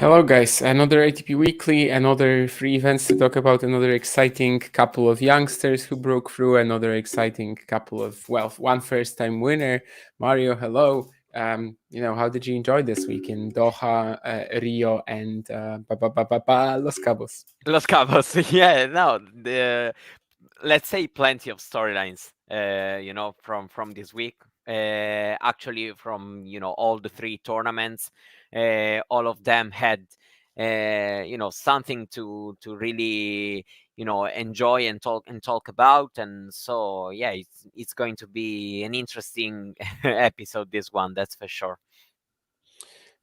Hello, guys. Another ATP Weekly, another free events to talk about, another exciting couple of youngsters who broke through, another exciting couple of, one first-time winner. Mario, hello. How did you enjoy this week in Doha, Rio, and Los Cabos? Los Cabos, yeah, no, let's say plenty of storylines, from this week. Actually, from all the three tournaments, all of them had, something to really enjoy and talk about, and so yeah, it's going to be an interesting episode. This one, that's for sure.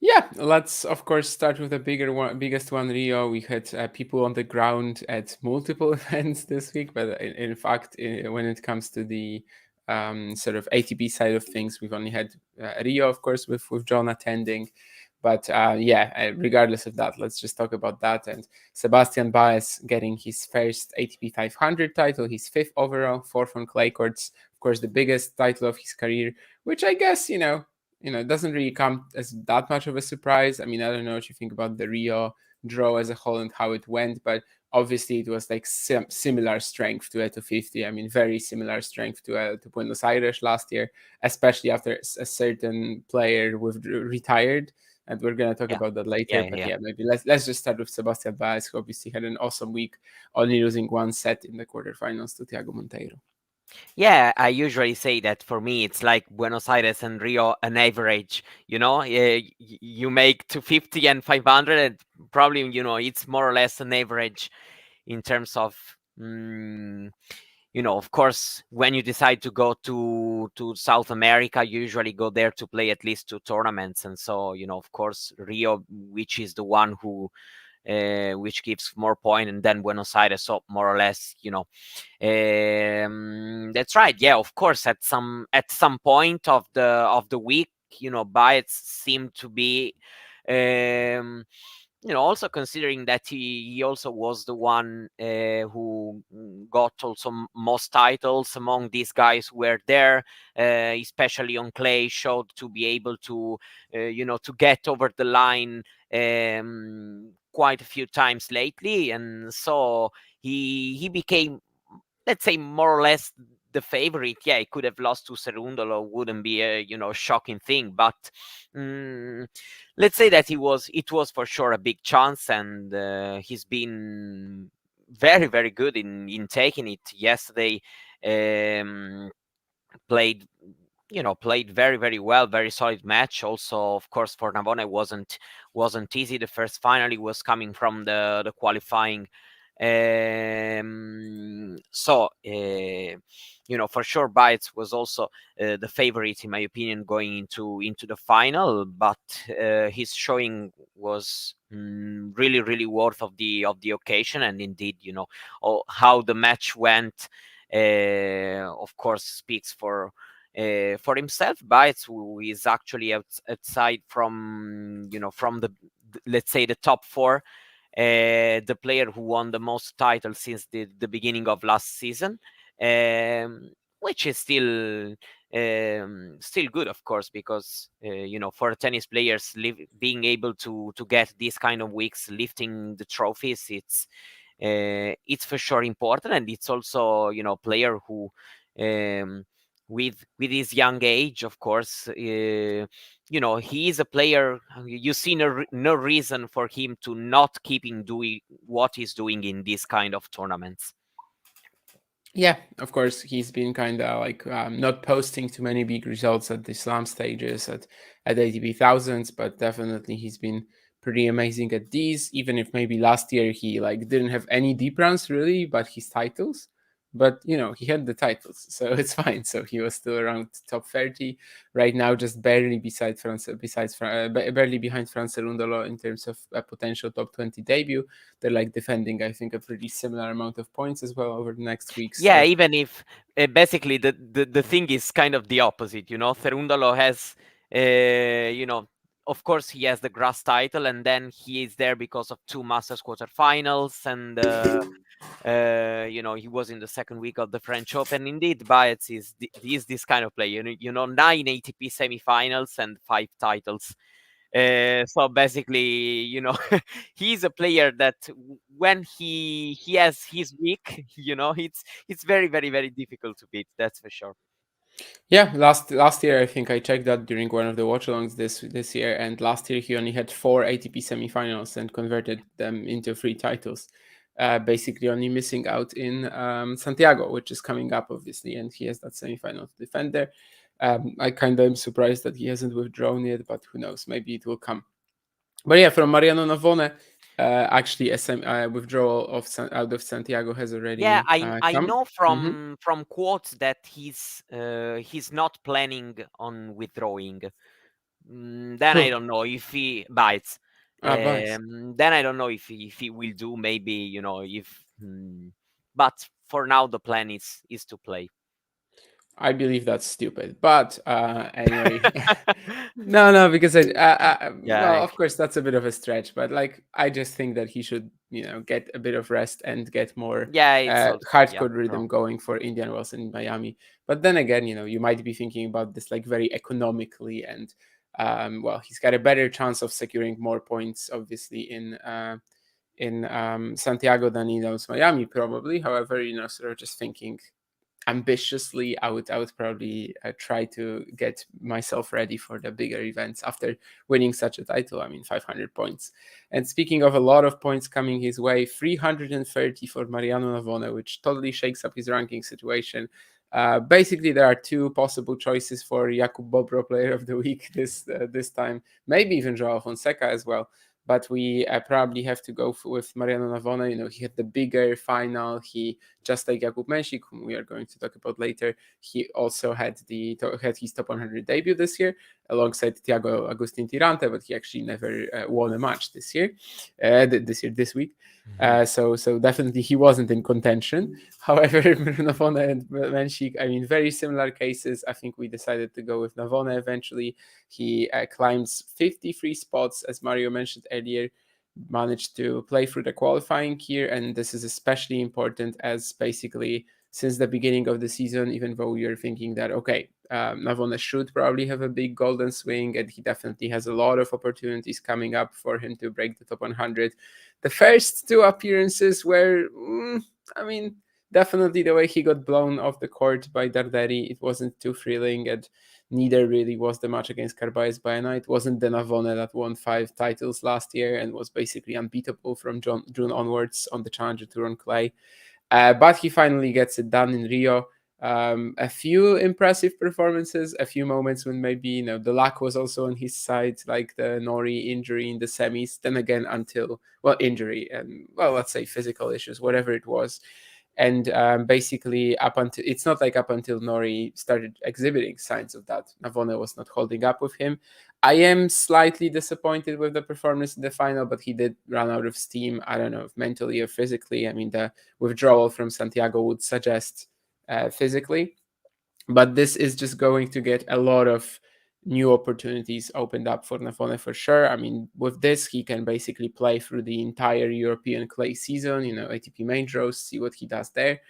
Yeah, let's of course start with the biggest one, Rio. We had people on the ground at multiple events this week, but in fact, when it comes to the sort of ATP side of things, we've only had Rio, of course, with John attending. But regardless of that, let's just talk about that. And Sebastian Baez getting his first ATP 500 title, his fifth overall, fourth on clay courts. Of course, the biggest title of his career, which I guess it doesn't really come as that much of a surprise. I mean, I don't know what you think about the Rio draw as a whole and how it went, but obviously it was like similar strength to a 250. I mean, very similar strength to Buenos Aires last year, especially after a certain player retired. And we're gonna talk Yeah, about that later. yeah, But yeah. yeah, maybe let's just start with Sebastian Baez, who obviously had an awesome week, only losing one set in the quarterfinals to Thiago Monteiro. Yeah, I usually say that for me, it's like Buenos Aires and Rio, an average. You make 250 and 500, and probably, it's more or less an average in terms of, of course, when you decide to go to South America, you usually go there to play at least two tournaments. And so, of course, Rio, which is the one which gives more point, and then Buenos Aires, so more or less, that's right. Yeah, of course, at some point of the week, Baez seemed to be, also considering that he also was the one who got also most titles among these guys who were there, especially on clay, showed to be able to get over the line quite a few times lately, and so he became, let's say, more or less the favorite. Yeah, he could have lost to Cerundolo, wouldn't be a shocking thing, but mm, let's say that it was for sure a big chance, and he's been very, very good in taking it. Yesterday, um, played played very, very well, very solid match. Also, of course, for Navone wasn't easy. The first finally was coming from the qualifying. For sure, Baez was also the favorite, in my opinion, going into the final. But his showing was really, really worth of the occasion. And indeed, how the match went, of course, speaks for himself. Baez, who is actually outside from let's say the top four, the player who won the most titles since the beginning of last season, which is still good, of course, because for tennis players, being able to get these kind of weeks lifting the trophies, it's for sure important. And it's also player who, with his young age, of course, he is a player. You see no reason for him to not keeping doing what he's doing in these kind of tournaments. Yeah, of course, he's been kind of like not posting too many big results at the slam stages at ATP thousands, but definitely he's been pretty amazing at these. Even if maybe last year he like didn't have any deep runs really, but his titles. But he had the titles, so it's fine. So he was still around top 30 right now, just barely barely behind France Cerundolo in terms of a potential top 20 debut. They're like defending, I think, a pretty similar amount of points as well over the next weeks. Yeah, So even if basically the thing is kind of the opposite. Cerundolo has, of course, he has the grass title, and then he is there because of two Masters quarterfinals, and he was in the second week of the French Open. Indeed, Baez is this kind of player. 9 ATP semifinals and 5 titles. So basically, he's a player that when he has his week, it's very, very, very difficult to beat. That's for sure. Yeah, last year I think I checked that during one of the watch-alongs this year, and last year he only had four ATP semifinals and converted them into three titles. Basically, only missing out in Santiago, which is coming up, obviously, and he has that semifinal to defend there. I kind of am surprised that he hasn't withdrawn yet, but who knows? Maybe it will come. But yeah, from Mariano Navone, actually, a withdrawal out of Santiago has Yeah, already I come. know Hmm. from quotes that he's not planning on withdrawing. Then I Who? don't know if he bites. Baez. Then I don't know if he will do, maybe, if. But for now, the plan is to play. I believe that's stupid. But anyway, no, because well, Yeah, of course, that's a bit of a stretch. But like, I just think that he should, get a bit of rest and get more yeah, it's also, yeah, hardcore true. rhythm going for Indian Wells in Miami. But then again, you might be thinking about this like very economically, and well, he's got a better chance of securing more points, obviously, in Santiago than he knows Miami, probably. However, sort of just thinking ambitiously, I would probably try to get myself ready for the bigger events after winning such a title. I mean, 500 points. And speaking of a lot of points coming his way, 330 for Mariano Navone, which totally shakes up his ranking situation. Basically, there are two possible choices for Jakub Bobro Player of the Week this time, maybe even Joao Fonseca as well. But we probably have to go with Mariano Navone. He had the bigger final. He, just like Jakub Mensik, whom we are going to talk about later, he also had his top 100 debut this year alongside Thiago Agustin Tirante, but he actually never won a match this week. Mhm. So definitely he wasn't in contention. However, Navone and Mensik, I mean, very similar cases. I think we decided to go with Navone eventually. He climbs 53 spots, as Mario mentioned earlier, managed to play through the qualifying here, and this is especially important as basically since the beginning of the season, even though you're thinking that okay, Navone should probably have a big golden swing, and he definitely has a lot of opportunities coming up for him to break the top 100. The first two appearances were, I mean, definitely the way he got blown off the court by Darderi, it wasn't too thrilling, and neither really was the match against Carbaez Baena. It wasn't the Navone that won 5 titles last year and was basically unbeatable from June onwards on the Challenger Tour on clay. But he finally gets it done in Rio. A few impressive performances, a few moments when maybe the luck was also on his side, like the Nori injury in the semis. Then again, until injury and let's say physical issues, whatever it was. And basically, up until it's not like up until Nori started exhibiting signs of that, Navone was not holding up with him. I am slightly disappointed with the performance in the final, but he did run out of steam. I don't know if mentally or physically. I mean, the withdrawal from Santiago would suggest physically, but this is just going to get a lot of new opportunities opened up for Navone for sure. I mean, with this, he can basically play through the entire European clay season, ATP main draws, see what he does there.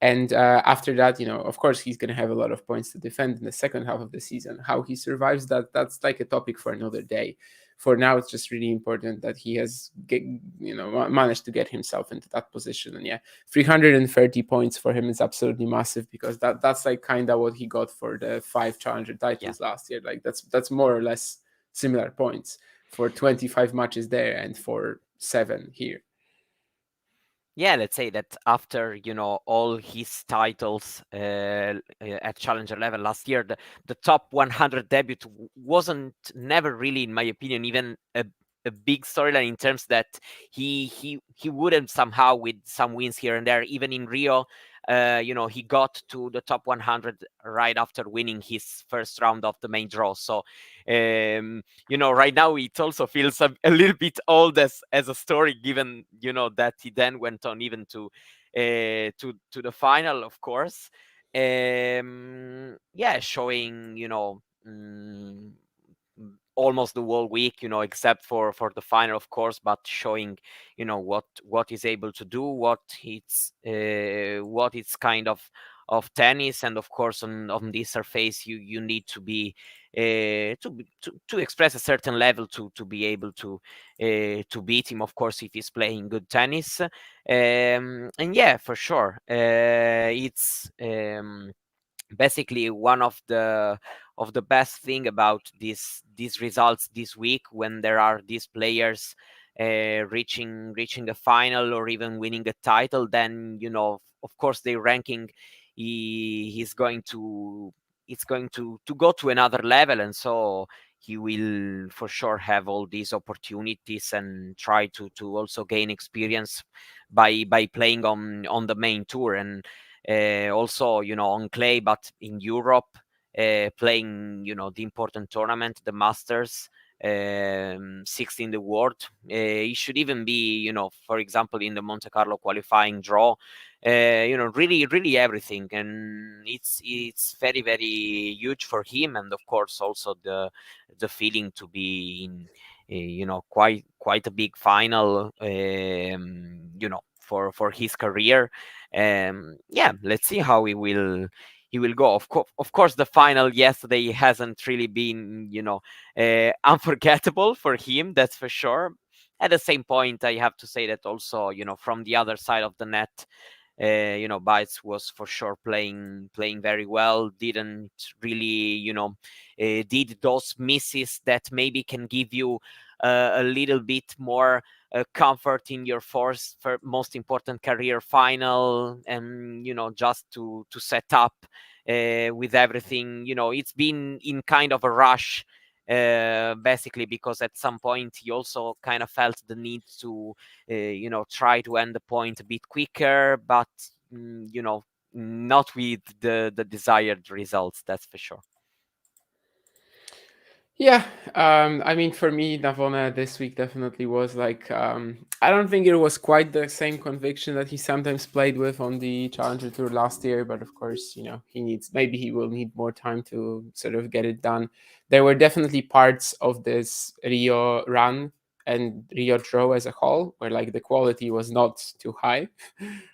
And after that, of course, he's going to have a lot of points to defend in the second half of the season. How he survives that's like a topic for another day. For now, it's just really important that he has managed to get himself into that position. And yeah, 330 points for him is absolutely massive, because that's like kind of what he got for the 5 challenger Yeah. titles last year. Like that's more or less similar points for 25 matches there and for 7 here. Yeah, let's say that after all his titles at challenger level last year, the top 100 debut wasn't never really, in my opinion, even a big storyline, in terms that he wouldn't somehow, with some wins here and there, even in Rio. He got to the top 100 right after winning his first round of the main draw. So right now it also feels a little bit old as a story, given that he then went on even to the final, of course. Yeah, showing almost the whole week, except for the final, of course, but showing what he's able to do, what it's kind of tennis. And of course, on this surface, you need to be to express a certain level to be able to beat him. Of course, if he's playing good tennis, and yeah, for sure, it's basically one of the best thing about these results this week, when there are these players reaching a final or even winning a title. Then, of course, their ranking, he's going to it's going to go to another level. And so he will for sure have all these opportunities and try to also gain experience by playing on the main tour. And also, on clay, but in Europe, playing, the important tournament, the Masters, sixth in the world. He should even be, for example, in the Monte Carlo qualifying draw. Really, really everything, and it's very, very huge for him. And of course, also the feeling to be in, quite a big final, for his career. Yeah, let's see how he will go. Of course, the final yesterday hasn't really been, unforgettable for him. That's for sure. At the same point, I have to say that also, from the other side of the net, Baez was for sure playing very well. Didn't really, did those misses that maybe can give you a little bit more comfort in your most important career final. And just to set up with everything. It's been in kind of a rush, basically, because at some point he also kind of felt the need to try to end the point a bit quicker, but not with the desired results, that's for sure. Yeah, I mean, for me, Navona this week definitely was like, I don't think it was quite the same conviction that he sometimes played with on the Challenger Tour last year, but of course, maybe he will need more time to sort of get it done. There were definitely parts of this Rio run and Rio draw as a whole where like the quality was not too high.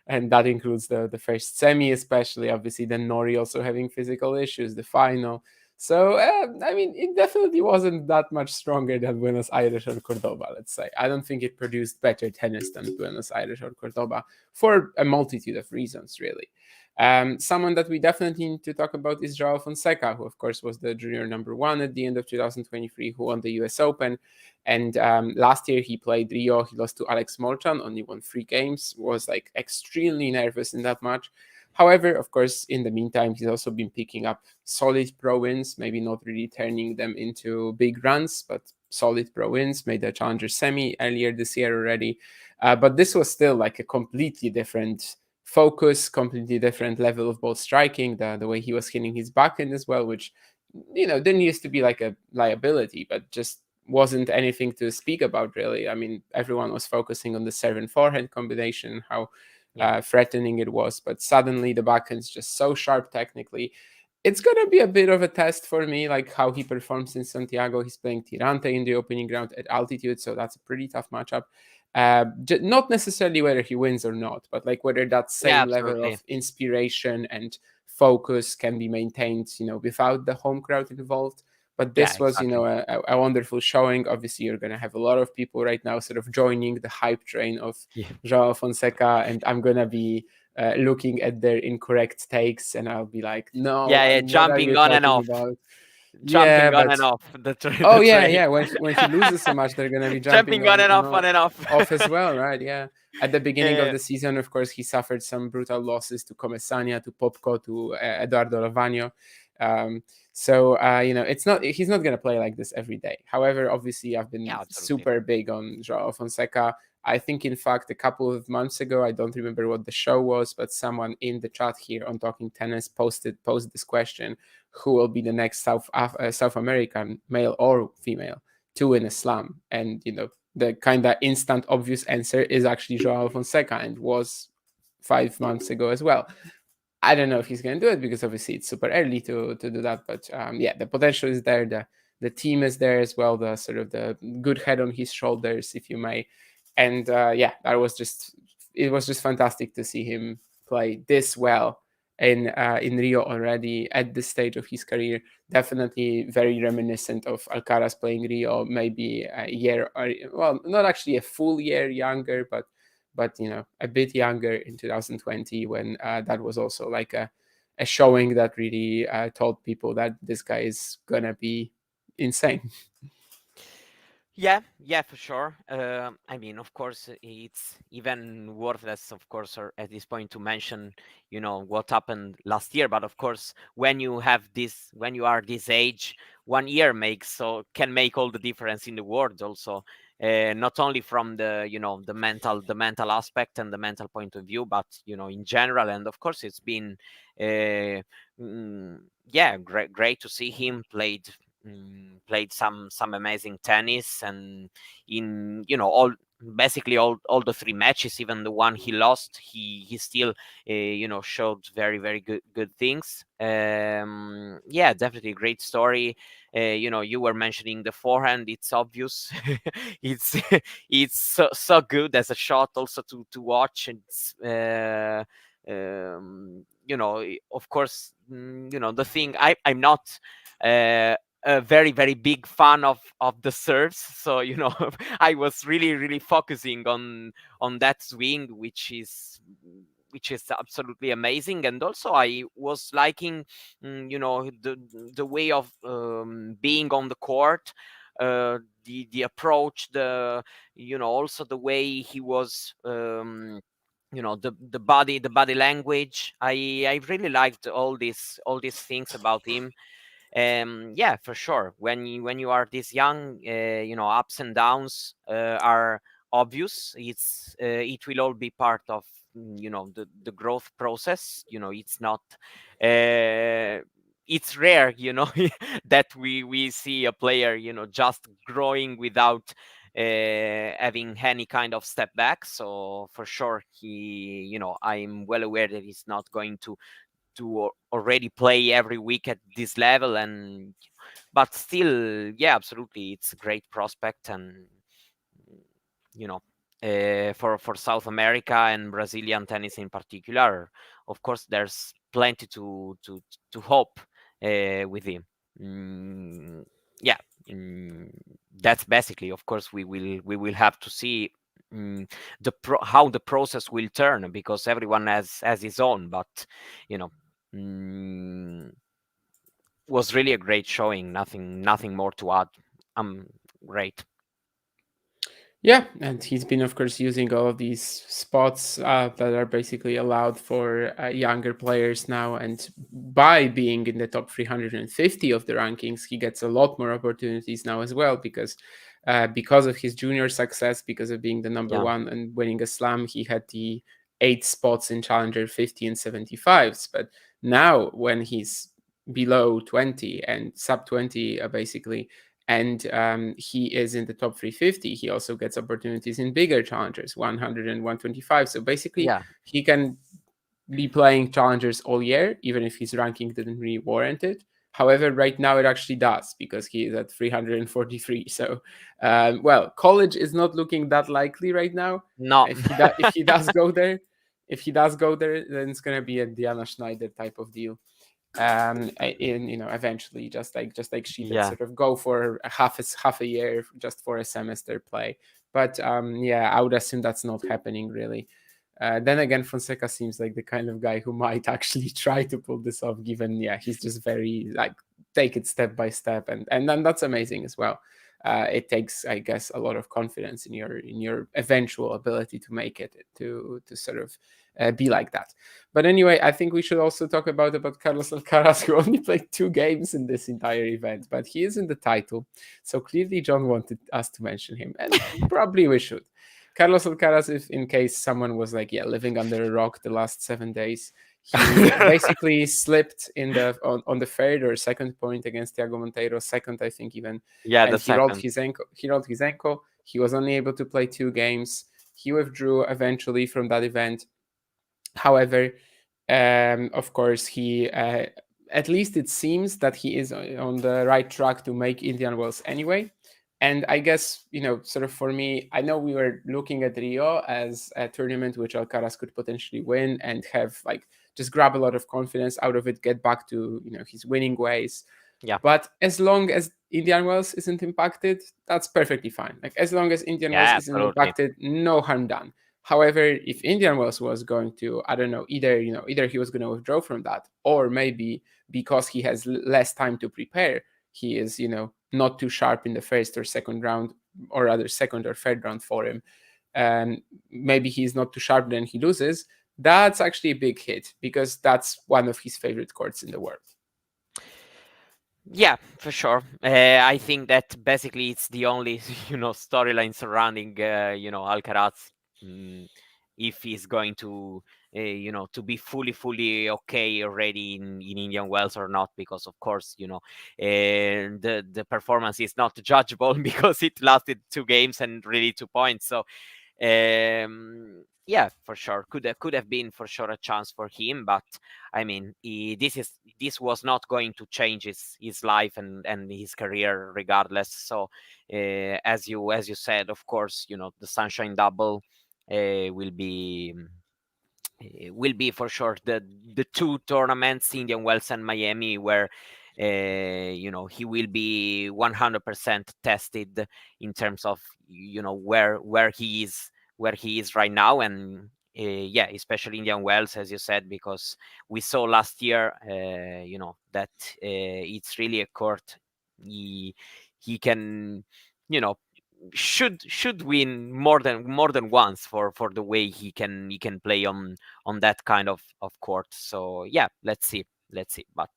And that includes the first semi, especially, obviously, then Nori also having physical issues, the final. So, I mean, it definitely wasn't that much stronger than Buenos Aires or Cordoba, let's say. I don't think it produced better tennis than Buenos Aires or Cordoba for a multitude of reasons, really. Someone that we definitely need to talk about is Joao Fonseca, who, of course, was the junior number one at the end of 2023, who won the US Open. And last year he played Rio. He lost to Alex Molchan, only won 3 games, was like extremely nervous in that match. However, of course, in the meantime, he's also been picking up solid pro wins, maybe not really turning them into big runs, but solid pro wins. Made a challenger semi earlier this year already. But this was still like a completely different focus, completely different level of ball striking, the way he was hitting his backhand as well, which, didn't used to be like a liability, but just wasn't anything to speak about, really. I mean, everyone was focusing on the serve and forehand combination, how threatening it was, but suddenly the backhand's just so sharp technically. It's gonna be a bit of a test for me, like how he performs in Santiago. He's playing Tirante in the opening round at altitude, so that's a pretty tough matchup. Not necessarily whether he wins or not, but like whether that Yeah, same level absolutely. of inspiration and focus can be maintained, without the home crowd involved. But Yeah, this was, exactly. a wonderful showing. Obviously, you're going to have a lot of people right now sort of joining the hype train of Yeah, Joao Fonseca, and I'm going to be looking at their incorrect takes, and I'll be like, no, yeah, yeah, what are jumping you on and talking off, about? Yeah, jumping on but and off the oh the yeah, train. yeah. When he loses so much, they're gonna be jumping Jumping on on and off, on and off. off as well, right? Yeah. At the beginning of Yeah, the season, of course, he suffered some brutal losses to Comesania, to Popko, to Eduardo Lavagno. Um, so it's not he's not gonna play like this every day. However, obviously, I've been yeah, absolutely. super big on Joao Fonseca. I think, in fact, a couple of months ago, I don't remember what the show was, but someone in the chat here on Talking Tennis posed this question: who will be the next South American, male or female, to win a slam? And the kind of instant obvious answer is actually Joao Fonseca, and was 5 months ago as well. I don't know if he's going to do it, because obviously it's super early to do that. But yeah, the potential is there. The team is there as well. The sort of the good head on his shoulders, if you may. And yeah, it was just fantastic to see him play this well in Rio already at this stage of his career. Definitely very reminiscent of Alcaraz playing Rio, maybe a year, or well, not actually a full year younger, but a bit younger in 2020, when that was also like a showing that really told people that this guy is gonna be insane. Yeah, for sure. I mean, of course, it's even worthless, of course, or at this point to mention, what happened last year. But of course, when you are this age, 1 year can make all the difference in the world. Also, not only from the mental aspect and the mental point of view, but in general. And of course, it's been, uh, yeah, great to see him played some amazing tennis, and in all the three matches, even the one he lost, he still showed very good things. Yeah, definitely a great story. You were mentioning the forehand. It's obvious. it's it's so good as a shot also to watch. It's of course, the thing, I'm not a very big fan of the serves, so I was really focusing on that swing, which is absolutely amazing. And also I was liking, the way of being on the court, the approach, also the way he was, the body language. I really liked all these things about him. Yeah, for sure, when you are this young, ups and downs are obvious. It will all be part of, the growth process. It's not, it's rare, that we see a player, just growing without having any kind of step back. So for sure, I'm well aware that he's not going to already play every week at this level. And but still, yeah, absolutely, it's a great prospect. And you know for South America and Brazilian tennis in particular, of course, there's plenty to hope with him. mm, yeah. mm, that's basically, of course, we will have to see, mm, how the process will turn, because everyone has his own. But you know mm, was really a great showing. Nothing more to add. Great. Yeah, and he's been, of course, using all of these spots that are basically allowed for younger players now. And by being in the top 350 of the rankings, he gets a lot more opportunities now as well, because of his junior success, because of being the number Yeah. one and winning a slam, he had the 8 spots in Challenger 50 and 75s. But now, when he's below 20 and sub 20, basically, and he is in the top 350, he also gets opportunities in bigger challengers, 100 and 125. So basically, Yeah. he can be playing challengers all year, even if his ranking didn't really warrant it. However, right now it actually does, because he is at 343. So, well, college is not looking that likely right now. No. If he does go there, then it's gonna be a Diana Schneider type of deal. In eventually, just like she did, Yeah. sort of go for half a year just for a semester play. But yeah, I would assume that's not happening really. Then again, Fonseca seems like the kind of guy who might actually try to pull this off, given, yeah, he's just very like take it step by step, and then that's amazing as well. It takes, I guess, a lot of confidence in your eventual ability to make it, to sort of be like that. But anyway, I think we should also talk about Carlos Alcaraz, who only played 2 games in this entire event, but he is in the title. So clearly, John wanted us to mention him, and probably we should. Carlos Alcaraz, if in case someone was like, yeah, living under a rock the last 7 days, he basically slipped on the third or second point against Thiago Monteiro, second, I think, even, Yeah, the and he rolled second. his ankle. He rolled his ankle. He was only able to play 2 games. He withdrew eventually from that event. However, of course, he at least it seems that he is on the right track to make Indian Wells anyway. And I guess, sort of for me, I know we were looking at Rio as a tournament which Alcaraz could potentially win and have like just grab a lot of confidence out of it, get back to his winning ways. Yeah. But as long as Indian Wells isn't impacted, that's perfectly fine. Like as long as Indian Wells Yeah, isn't absolutely. impacted, no harm done. However, if Indian Wells was going to, I don't know, either he was going to withdraw from that, or maybe because he has less time to prepare, he is not too sharp in the first or second round, or rather second or third round for him, and maybe he's not too sharp, then he loses. That's actually a big hit because that's one of his favorite courts in the world. Yeah, for sure. I think that basically it's the only storyline surrounding Alcaraz. mm, if he's going to to be fully okay already in Indian Wells or not, because of course the performance is not judgeable because it lasted 2 games and really 2 points. So yeah, for sure, could have been for sure a chance for him, but I mean, this was not going to change his life and his career regardless. So as you said, of course, the Sunshine Double will be for sure the two tournaments, Indian Wells and Miami, where he will be 100% tested in terms of where he is right now. And yeah, especially Indian Wells, as you said, because we saw last year that it's really a court he can you know should win more than once for the way he can play on that kind of court. So yeah, let's see, but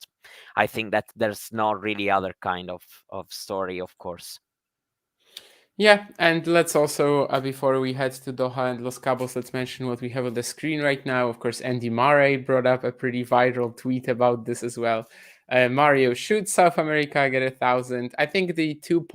I think that there's not really other kind of story, of course. Yeah, and let's also, before we head to Doha and Los Cabos, let's mention what we have on the screen right now. Of course, Andy Murray brought up a pretty viral tweet about this as well. Mario, should South America get 1,000? I think the two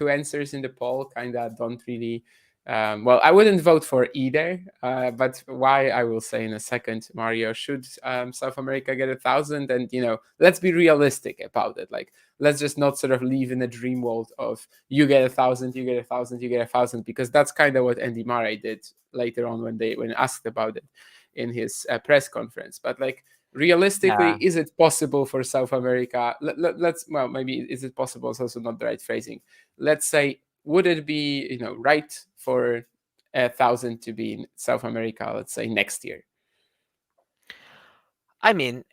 answers in the poll kind of don't really. Well, I wouldn't vote for either, but why I will say in a second. Mario, should South America get 1,000? And let's be realistic about it. Like, let's just not sort of live in a dream world of you get 1,000, you get 1,000, you get 1,000, because that's kind of what Andy Murray did later on when asked about it in his press conference. But like, realistically, Yeah. is it possible for South America? Let's, well, maybe is it possible is also not the right phrasing. Let's say, would it be right for 1,000 to be in South America, let's say next year? I mean,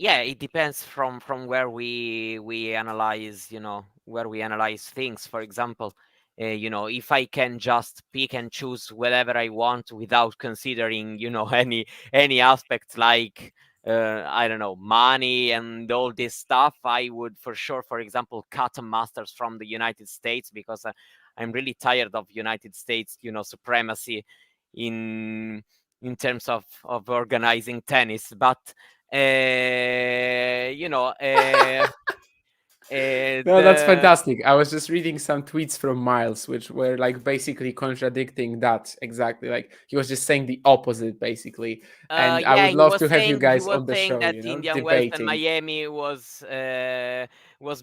yeah, it depends from where we analyze, where we analyze things. For example, if I can just pick and choose whatever I want without considering, any aspects like I don't know, money and all this stuff, I would for sure, for example, cut a Masters from the United States, because I'm really tired of United States, supremacy in terms of organizing tennis. But uh, you know uh, No, that's the fantastic. I was just reading some tweets from Miles, which were like basically contradicting that exactly. Like he was just saying the opposite, basically. And I yeah, would he love was to have you saying he guys was on the saying show, that Indian Wells and debating. Miami was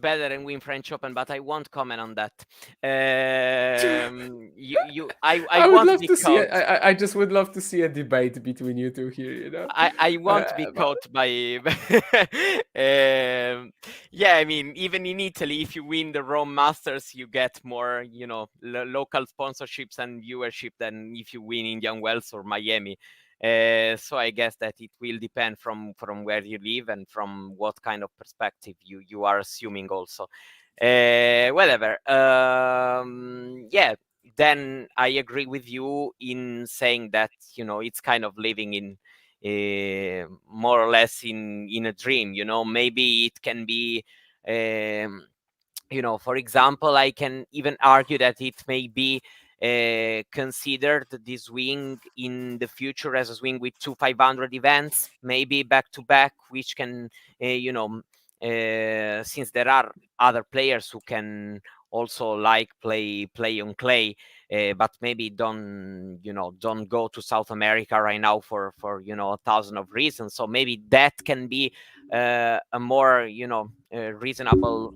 better than win French Open, but I won't comment on that. I I would won't love be to see it. caught. I just would love to see a debate between you two here. I won't be But caught by yeah, I mean, even in Italy, if you win the Rome Masters, you get more local sponsorships and viewership than if you win Indian Wells or Miami. So I guess that it will depend from where you live and from what kind of perspective you are assuming also. Whatever. Yeah, then I agree with you in saying that it's kind of living in more or less in a dream. Maybe it can be for example, I can even argue that it may be considered this swing in the future as a swing with two 500 events, maybe back to back, which can since there are other players who can also like play on clay, but maybe don't go to South America right now for 1,000 of reasons. So maybe that can be a more reasonable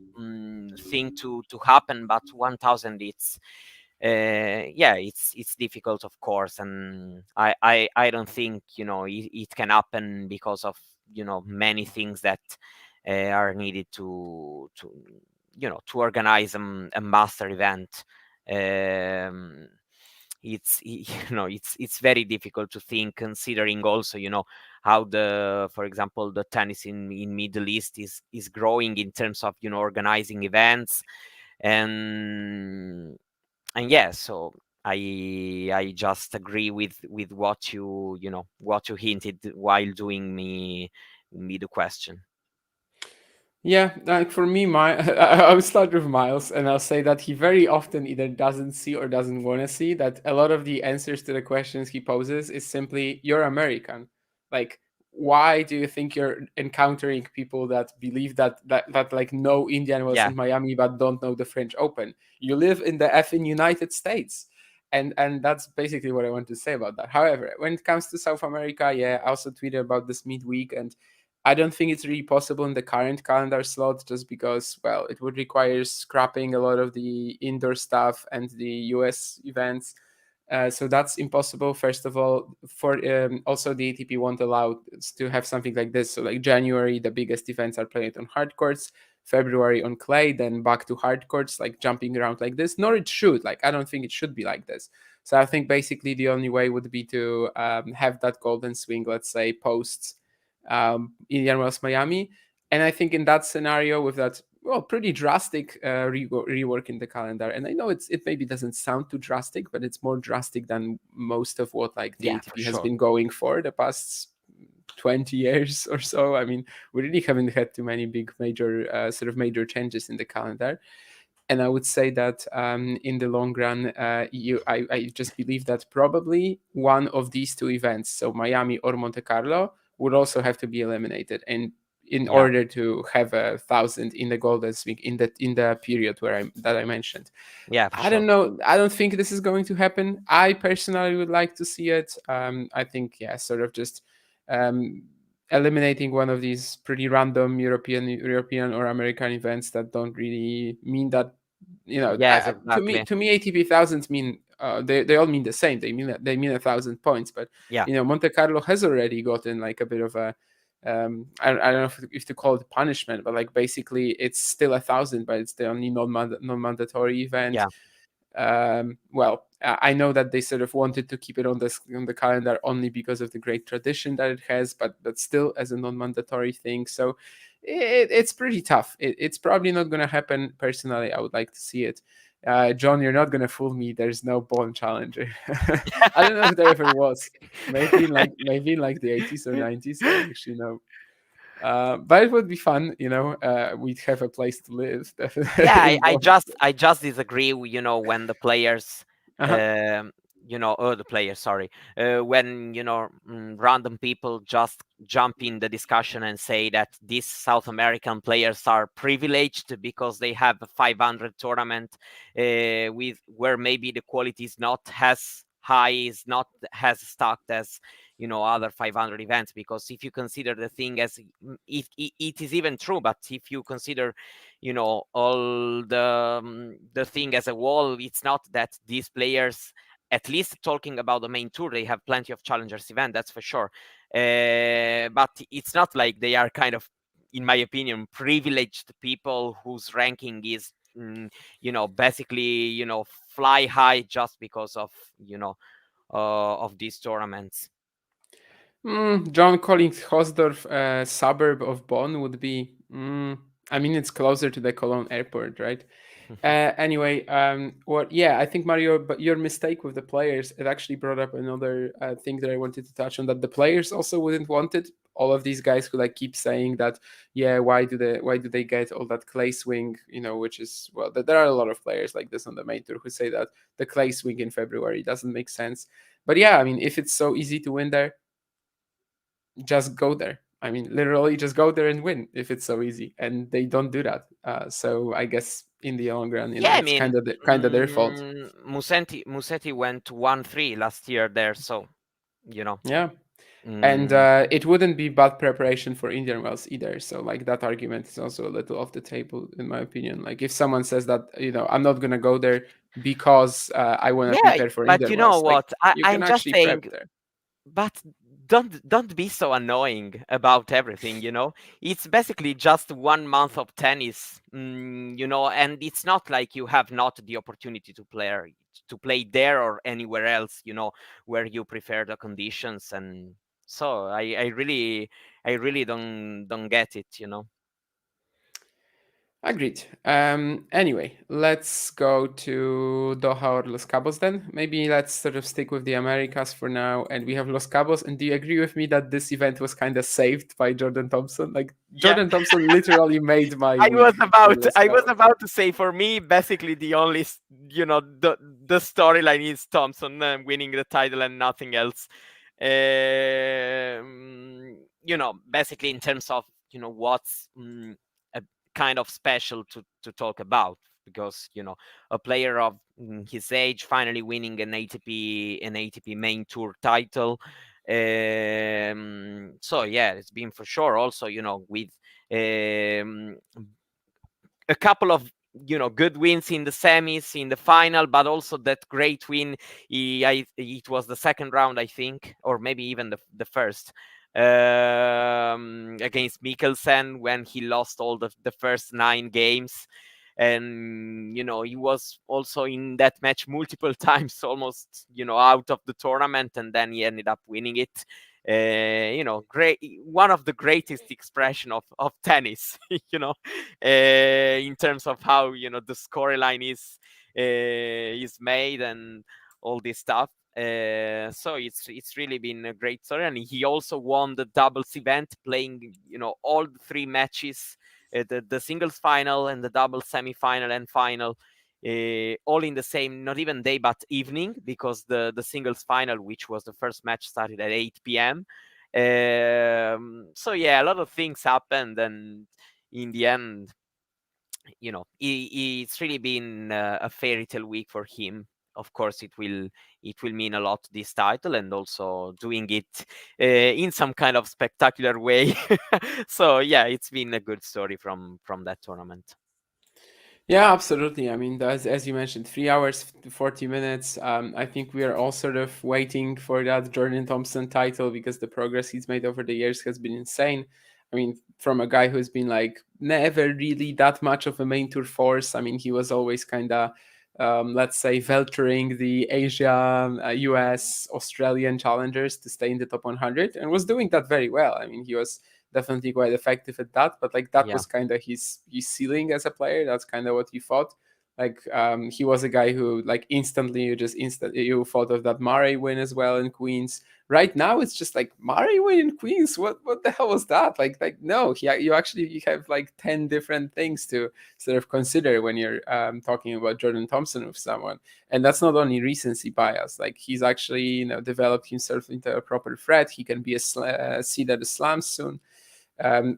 thing to happen. But 1,000, yeah, it's difficult, of course, and I don't think it can happen because of many things that are needed to organize a master event. Um, it's very difficult to think, considering also how for example, the tennis in Middle East is growing in terms of organizing events, and yeah, so I just agree with what what you hinted while doing me the question. Yeah, like for me, my I'll start with Miles, and I'll say that he very often either doesn't see or doesn't want to see that a lot of the answers to the questions he poses is simply "You're American." Like, why do you think you're encountering people that believe that like know Indian Wells Yeah, in Miami but don't know the French Open? You live in the effing United States. And that's basically what I want to say about that. However, when it comes to South America, yeah, I also tweeted about this midweek, and I don't think it's really possible in the current calendar slot just because, well, it would require scrapping a lot of the indoor stuff and the US events. So that's impossible. First of all, for also the ATP won't allow us to have something like this. So like January, the biggest events are played on hard courts. February on clay, then back to hard courts, like jumping around like this. Nor it should. Like I don't think it should be like this. So I think basically the only way would be to have that golden swing, let's say, post Indian Wells Miami. And I think in that scenario, with that pretty drastic rework in the calendar, and I know it maybe doesn't sound too drastic, but it's more drastic than most of what like the yeah, for ATP has sure. been going for the past 20 years or so. I mean, we really haven't had too many big major sort of major changes in the calendar. And I would say that in the long run, I just believe that probably one of these two events, so Miami or Monte Carlo, would also have to be eliminated, and in Yeah, order to have 1,000 in the Golden Swing in the period that I mentioned. yeah, for I don't sure. know. I don't think this is going to happen. I personally would like to see it. I think, yeah, sort of just um, eliminating one of these pretty random European or American events that don't really mean that. Yes, To me, exactly. ATP thousands mean they all mean the same. They mean 1,000 points, but Yeah, Monte Carlo has already gotten like a bit of a I don't know if to call it punishment, but like basically it's still 1,000, but it's the only non-mandatory event. yeah, Well, I know that they sort of wanted to keep it on the calendar only because of the great tradition that it has, but still as a non-mandatory thing. So it's pretty tough. It's probably not going to happen. Personally, I would like to see it. John, you're not going to fool me. There's no Bond challenger. I don't know if there ever was. Maybe in like the 80s or 90s. I don't actually know. But it would be fun, we'd have a place to live, yeah. definitely I, in I Bonn. just I just disagree with, when the players, Uh-huh. um, the players, sorry, when random people just jump in the discussion and say that these South American players are privileged because they have a 500 tournament, with where maybe the quality is not as high, is not as stacked as other 500 events. Because if you consider the thing as, if it is even true, but if you consider all the thing as a whole, it's not that these players, at least talking about the main tour, they have plenty of challengers event, that's for sure. But it's not like they are kind of, in my opinion, privileged people whose ranking is basically fly high just because of these tournaments. John calling Hosdorf a suburb of Bonn would be. I mean, it's closer to the Cologne airport, right? Anyway, yeah, I think Mario, but your mistake with the players, it actually brought up another thing that I wanted to touch on. That the players also wouldn't want it. All of these guys who like keep saying that, yeah, why do they get all that clay swing? Which is well, there are a lot of players like this on the main tour who say that the clay swing in February doesn't make sense. But yeah, I mean, if it's so easy to win there, just go there. I mean, literally, just go there and win if it's so easy, and they don't do that. So I guess in the long run, Yeah, I it's mean, kind of their fault. Musetti went 1-3 last year there, so you know. Yeah. And Mm. it wouldn't be bad preparation for Indian Wells either. So like that argument is also a little off the table in my opinion. Like if someone says that I'm not gonna go there because I want to Yeah, prepare for but Indian you know Wells, like what? you can I'm just actually saying, prep there. but don't be so annoying about everything, you know. It's basically just 1 month of tennis, you know, and it's not like you have not the opportunity to play there or anywhere else, you know, where you prefer the conditions. And so I really don't get it, you know. Agreed. Anyway, let's go to Doha or Los Cabos then. Maybe let's sort of stick with the Americas for now. And we have Los Cabos. And do you agree with me that this event was kind of saved by Jordan Thompson? Like, Yeah. Jordan Thompson literally made my I was week for about Los I was Cabos. about to say, for me, basically the only you know, the storyline is Thompson winning the title and nothing else. You know, basically in terms of, you know, what's a kind of special to talk about, because, you know, a player of his age finally winning an ATP main tour title. So yeah, it's been for sure also, you know, with um, a couple of, you know, good wins in the semis, in the final, but also that great win. It was the second round, I think, or maybe even the first, against Mikkelsen, when he lost all the first 9 games. And, you know, he was also in that match multiple times, almost, you know, out of the tournament, and then he ended up winning it. You know, great, one of the greatest expression of tennis, you know, in terms of how, you know, the scoreline is made and all this stuff. So it's really been a great story, and he also won the doubles event, playing, you know, all the 3 matches, the singles final and the double semi-final and final, all in the same, not even day but evening, because the singles final, which was the first match, started at 8 p.m. So yeah, a lot of things happened, and in the end, you know, it's really been a fairy tale week for him. Of course, it will mean a lot, this title, and also doing it in some kind of spectacular way. So yeah, it's been a good story from that tournament. Yeah, absolutely. I mean, as you mentioned, 3 hours, 40 minutes. I think we are all sort of waiting for that Jordan Thompson title because the progress he's made over the years has been insane. I mean, from a guy who's been like never really that much of a main tour force. I mean, he was always kind of, let's say, filtering the Asia, US, Australian challengers to stay in the top 100 and was doing that very well. I mean, he was definitely quite effective at that. But like that Yeah, was kind of his ceiling as a player. That's kind of what he thought. Like he was a guy who like instantly you thought of that Murray win as well in Queens. Right now it's just like Murray win in Queens. What the hell was that? Like no, you actually you have like 10 different things to sort of consider when you're talking about Jordan Thompson with someone. And that's not only recency bias. Like he's actually developed himself into a proper threat. He can be a seed at the slams soon.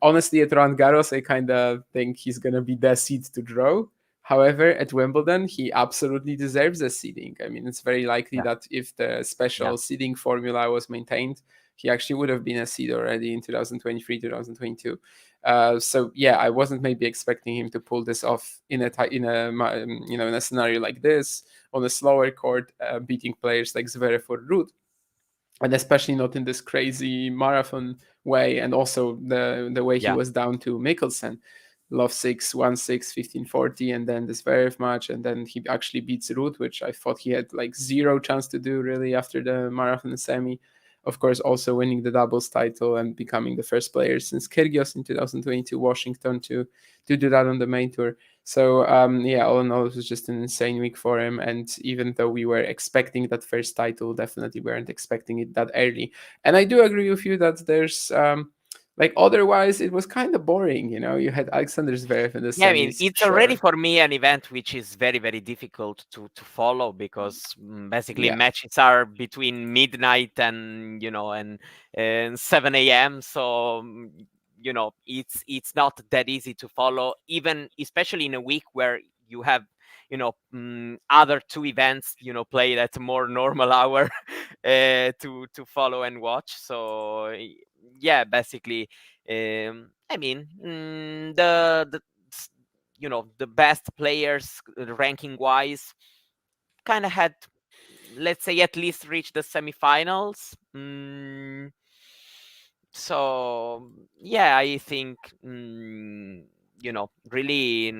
Honestly, at Roland Garros, I kind of think he's going to be the seed to draw. However, at Wimbledon, he absolutely deserves a seeding. I mean, it's very likely yeah, that if the yeah. special seeding formula was maintained, he actually would have been a seed already in 2023, 2022. So yeah, I wasn't maybe expecting him to pull this off in a scenario like this on a slower court, beating players like Zverev or Ruud, and especially not in this crazy marathon way, and also the way he Yeah. was down to Mikkelsen, love 6 1-6 15-40, and then this Zverev match, and then he actually beats Ruud, which I thought he had like zero chance to do really after the marathon semi. Of course, also winning the doubles title and becoming the first player since Kyrgios in 2022 Washington to do that on the main tour. So yeah, all in all, it was just an insane week for him. And even though we were expecting that first title, definitely weren't expecting it that early. And I do agree with you that there's like otherwise it was kind of boring. You had Alexander Zverev in the Yeah, I mean, semis, it's already sure, for me an event which is very, very difficult to follow, because basically yeah, matches are between midnight and, you know, and 7 a.m. So you know, it's not that easy to follow, even especially in a week where you have other two events played at a more normal hour to follow and watch. So yeah, basically, I mean, the the best players ranking wise kind of had, let's say, at least reached the semifinals. So yeah, I think really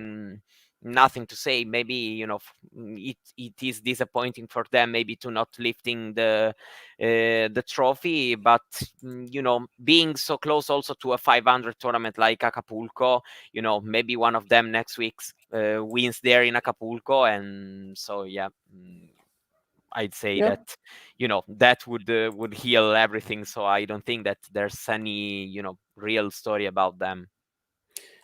nothing to say. Maybe it is disappointing for them maybe to not lifting the trophy, but being so close also to a 500 tournament like Acapulco, maybe one of them next week wins there in Acapulco, and so yeah. I'd say Yeah. that that would heal everything. So I don't think that there's any real story about them.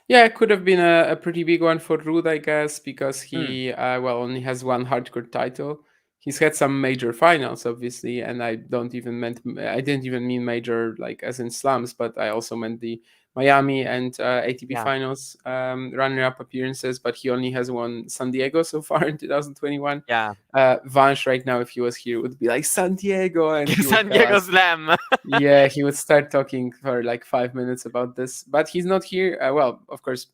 Yeah, it could have been a pretty big one for Rude, I guess, because Mm, he well only has one hardcore title. He's had some major finals, obviously, and I didn't even mean major like as in slams, but I also meant the Miami and ATP yeah, finals runner-up appearances. But he only has won San Diego so far in 2021. yeah. Vansh right now, if he was here, would be like San Diego, and he would San tell Diego us. Slam. Yeah, he would start talking for like 5 minutes about this, but he's not here. Well, of course,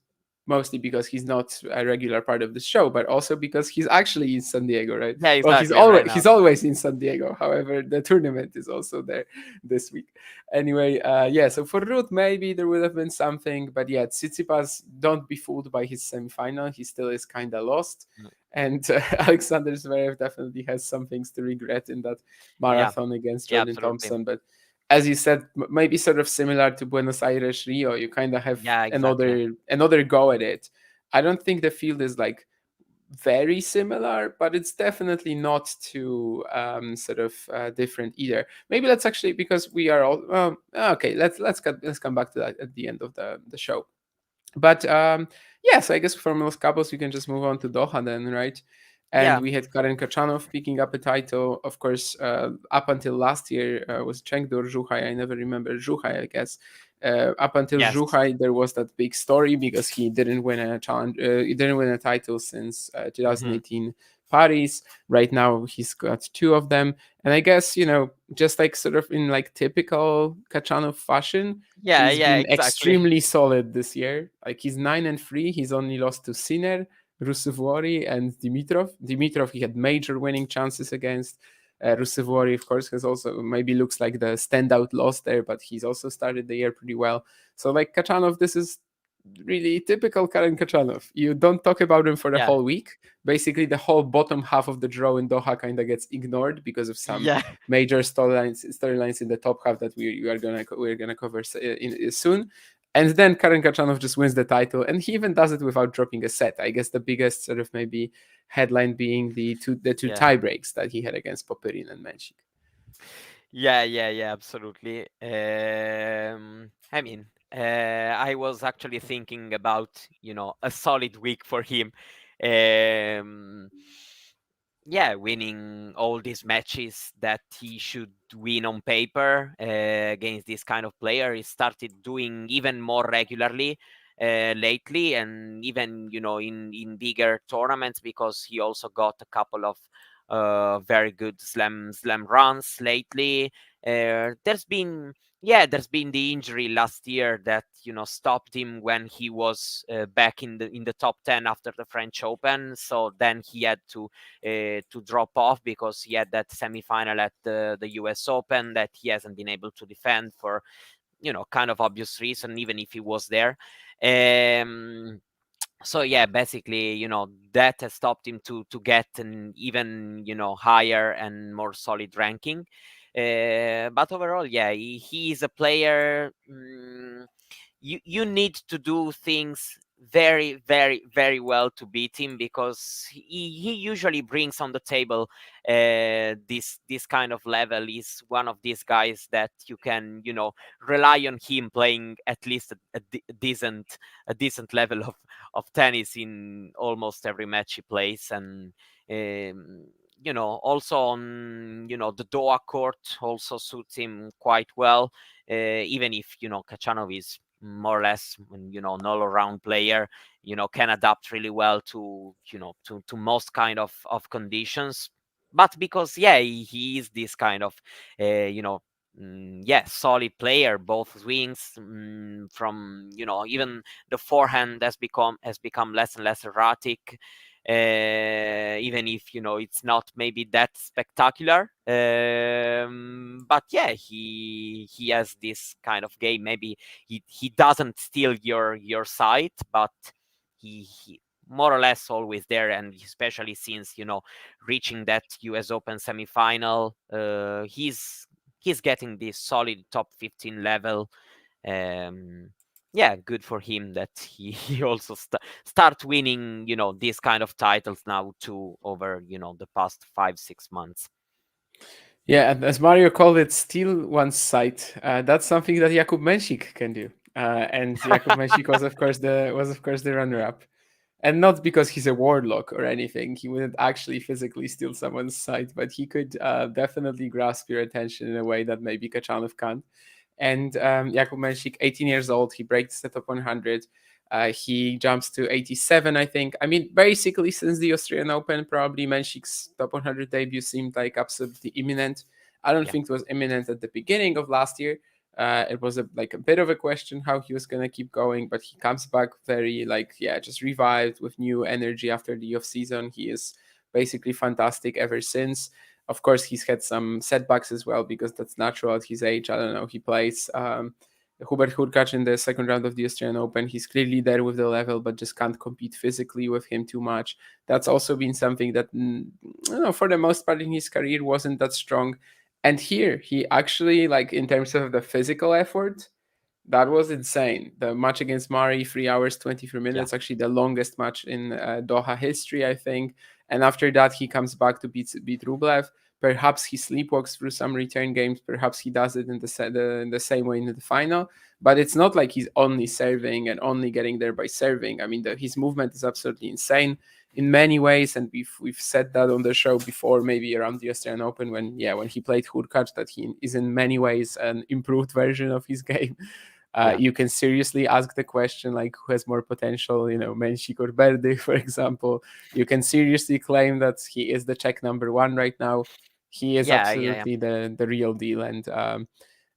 mostly because he's not a regular part of the show, but also because he's actually in San Diego, right? Yeah, Well, exactly. Right now. he's always in San Diego. However, the tournament is also there this week. Anyway, yeah. So for Ruth, maybe there would have been something, but yeah, Tsitsipas, don't be fooled by his semifinal. He still is kind of lost. Mm, And Alexander Zverev definitely has some things to regret in that yeah, marathon against yeah, Jordan absolutely. Thompson. But as you said, maybe sort of similar to Buenos Aires Rio, you kind of have Yeah, exactly. another go at it. I don't think the field is like very similar, but it's definitely not too sort of different either. Maybe let's actually, because we are all okay. Let's come back to that at the end of the show. But yeah, so I guess from Los Cabos we can just move on to Doha then, right? And Yeah. we had Karen Kachanov picking up a title. Of course, up until last year was Chengdu or Zhuhai. I never remember Zhuhai, I guess. Up until Yes. Zhuhai, there was that big story because he didn't win a challenge. He didn't win a title since Hmm. 2018 Paris. Right now, he's got two of them, and I guess just like sort of in like typical Kachanov fashion, Yeah, he's yeah, been exactly. extremely solid this year. Like he's 9-3. He's only lost to Sinner, Rusevori, and Dimitrov. Dimitrov, he had major winning chances against. Rusevori, of course, has also maybe looks like the standout loss there, but he's also started the year pretty well. So, like Kachanov, this is really typical Karen Kachanov. You don't talk about him for the Yeah, whole week. Basically, the whole bottom half of the draw in Doha kind of gets ignored because of some yeah, major storylines in the top half that we're gonna cover soon. And then Karen Kachanov just wins the title, and he even does it without dropping a set. I guess the biggest sort of maybe headline being the two yeah. tie breaks that he had against Popyrin and Menchik. Yeah, absolutely. I mean, I was actually thinking about, a solid week for him. Um, yeah, winning all these matches that he should win on paper against this kind of player. He started doing even more regularly lately, and even in bigger tournaments, because he also got a couple of very good slam runs lately. There's been the injury last year that stopped him when he was back in the top 10 after the French Open. So then he had to drop off because he had that semi-final at the US Open that he hasn't been able to defend for kind of obvious reason, even if he was there. Um, so yeah, basically, that has stopped him to get an even higher and more solid ranking. But overall, yeah, he is a player. You need to do things very, very, very well to beat him, because he usually brings on the table this kind of level. He's one of these guys that you can rely on him playing at least a decent level of tennis in almost every match he plays. And also on the Doha court also suits him quite well, even if Kachanov is more or less, an all-around player, can adapt really well to, to most kind of conditions. But because, yeah, he is this kind of, yeah, solid player, both swings, from, even the forehand has become less and less erratic, even if, it's not maybe that spectacular. But yeah, he has this kind of game. Maybe he doesn't steal your sight, but he more or less always there. And especially since, reaching that US Open semifinal, he's getting this solid top 15 level. Yeah, good for him that he also start winning, these kind of titles now too, over, the past 5-6 months. Yeah, and as Mario called it, steal one's sight. That's something that Jakub Mensik can do. And Jakub Mensik was of course the runner-up, and not because he's a warlock or anything. He wouldn't actually physically steal someone's sight, but he could definitely grasp your attention in a way that maybe Kachanov can't. And Jakub Mensik, 18 years old, he breaks the top 100. He jumps to 87, I think. I mean, basically, since the Australian Open, probably Menchik's top 100 debut seemed like absolutely imminent. I don't Yeah, think it was imminent at the beginning of last year. It was like a bit of a question how he was gonna keep going, but he comes back very just revived with new energy after the off season. He is basically fantastic ever since. Of course, he's had some setbacks as well because that's natural at his age. I don't know. He plays Hubert Hurkacz in the second round of the Australian Open. He's clearly there with the level, but just can't compete physically with him too much. That's also been something that, for the most part in his career, wasn't that strong. And here, he actually, like, in terms of the physical effort, that was insane. The match against Mari, 3 hours, 23 yeah, minutes, actually the longest match in Doha history, I think. And after that, he comes back to beat Rublev. Perhaps he sleepwalks through some return games. Perhaps he does it in the same way in the final. But it's not like he's only serving and only getting there by serving. I mean, his movement is absolutely insane in many ways, and we've said that on the show before, maybe around the Australian Open when he played Hurkacz, that he is in many ways an improved version of his game. yeah, You can seriously ask the question, like, who has more potential, Menchik or Berde, for example. You can seriously claim that he is the Czech number one right now. He is yeah, yeah, yeah. absolutely the real deal. And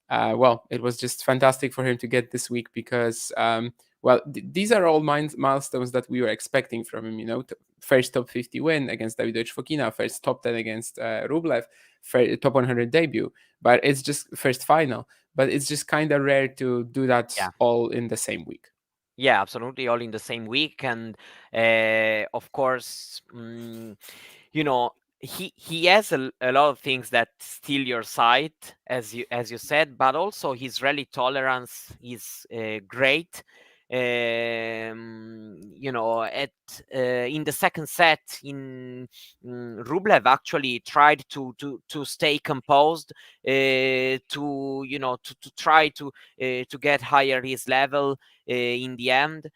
well, it was just fantastic for him to get this week because, well, these are all milestones that we were expecting from him. First top 50 win against Davidovich Fokina, first top 10 against Rublev, top 100 debut, but it's just first final. But it's just kind of rare to do that Yeah. all in the same week. Yeah, absolutely, all in the same week. And of course, you know he has a lot of things that steal your sight, as you said, but also his rally tolerance is great. At in the second set, Rublev actually tried to stay composed, to try to get higher his level in the end.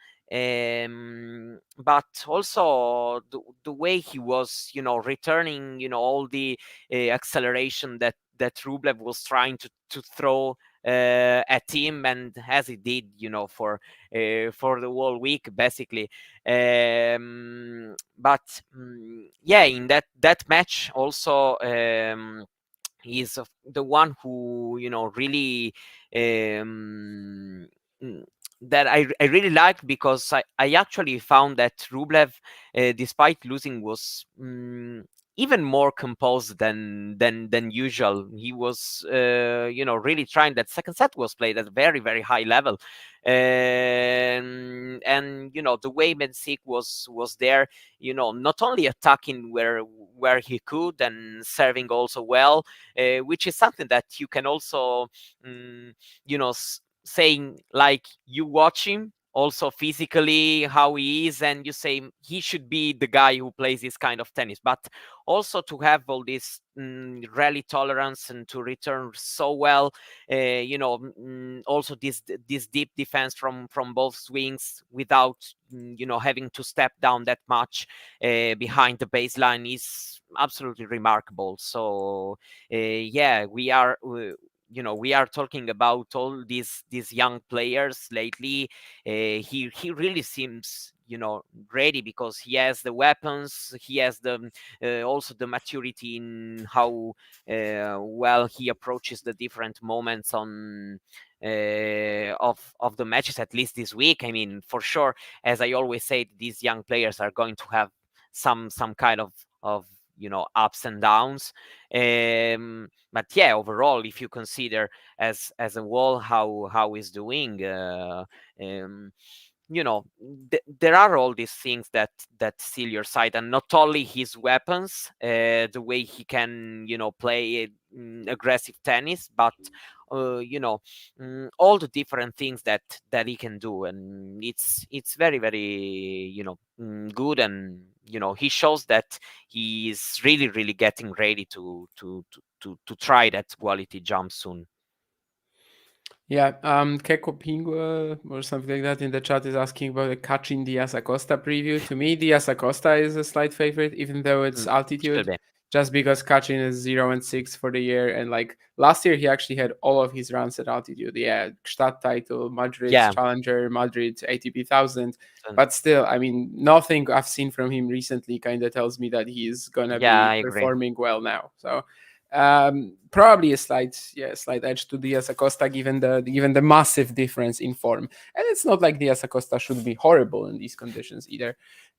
But also the way he was, returning, all the acceleration that Rublev was trying to throw at him, and as he did, for the whole week, basically. But yeah, in that match also, he's the one who, really, um, mm, that I really liked, because I actually found that Rublev, despite losing, was even more composed than usual. He was, really trying. That second set was played at a very, very high level, and the way Mensik was there, not only attacking where he could, and serving also well, which is something that you can also, saying, like, you watch him also physically how he is, and you say he should be the guy who plays this kind of tennis. But also to have all this rally tolerance, and to return so well, also this deep defense from both swings, without having to step down that much behind the baseline, is absolutely remarkable. So yeah, we are talking about all these young players lately. He really seems ready, because he has the weapons, he has the also the maturity in how well he approaches the different moments on of the matches, at least this week. I mean, for sure, as I always say, these young players are going to have some kind of ups and downs. But yeah, overall, if you consider as a whole how he's doing, um, there are all these things that steal your sight, and not only his weapons, the way he can play aggressive tennis, but all the different things that he can do, and it's very very good. And he shows that he is really really getting ready to try that quality jump soon. Yeah, Keko Pingua or something like that in the chat is asking about the Kachin Diaz Acosta preview. To me, Diaz Acosta is a slight favorite, even though it's Should altitude, be. just because Kachin is 0-6 for the year. And like last year, he actually had all of his runs at altitude. Yeah, Stadt title, Madrid Yeah. Challenger, Madrid ATP 1000. And But still, I mean, nothing I've seen from him recently kind of tells me that he's going to yeah, be I agree. performing well now. So probably a slight edge to Diaz Acosta given the massive difference in form. And it's not like Diaz Acosta should be horrible in these conditions either.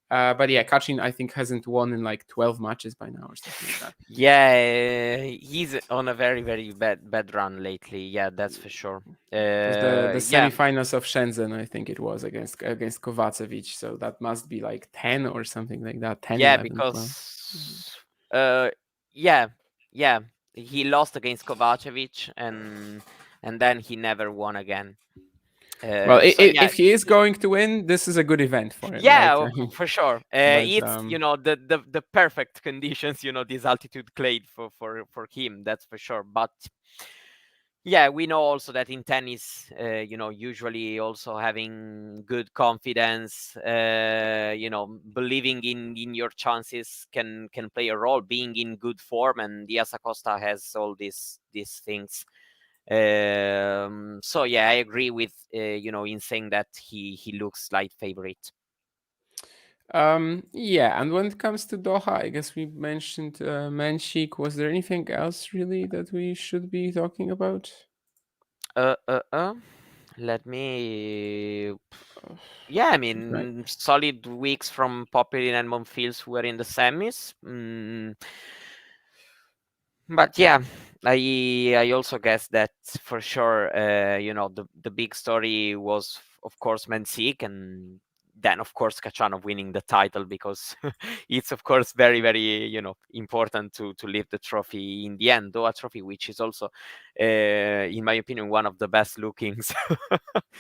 But yeah, Kachin I think hasn't won in like 12 matches by now or something like that. Yeah, he's on a very very bad run lately. Yeah, that's for sure. It was the Yeah, semifinals of Shenzhen, I think it was against Kovacevic. So that must be like 10 or something like that. 10, yeah, 11, 12. because yeah, yeah, he lost against Kovacevic, and then he never won again. Well, So yeah, if he is going to win, this is a good event for him, right? yeah, for sure. But It's the perfect conditions, this altitude clade for him. That's for sure. But yeah, we know also that in tennis, usually also having good confidence, believing in your chances can play a role. Being in good form, and Diaz Acosta has all these things. So yeah, I agree with in saying that he looks like favorite. yeah, and when it comes to Doha, I guess we mentioned Manchik. Was there anything else really that we should be talking about? Uh, uh, uh. Let me. Yeah, I Right. mean, solid weeks from Popelin and Monfils, who were in the semis. But yeah, I also guess that for sure, the big story was of course Mensik, and then of course Kachanov winning the title, because it's of course very very important to lift the trophy in the end, though a trophy which is also in my opinion one of the best lookings.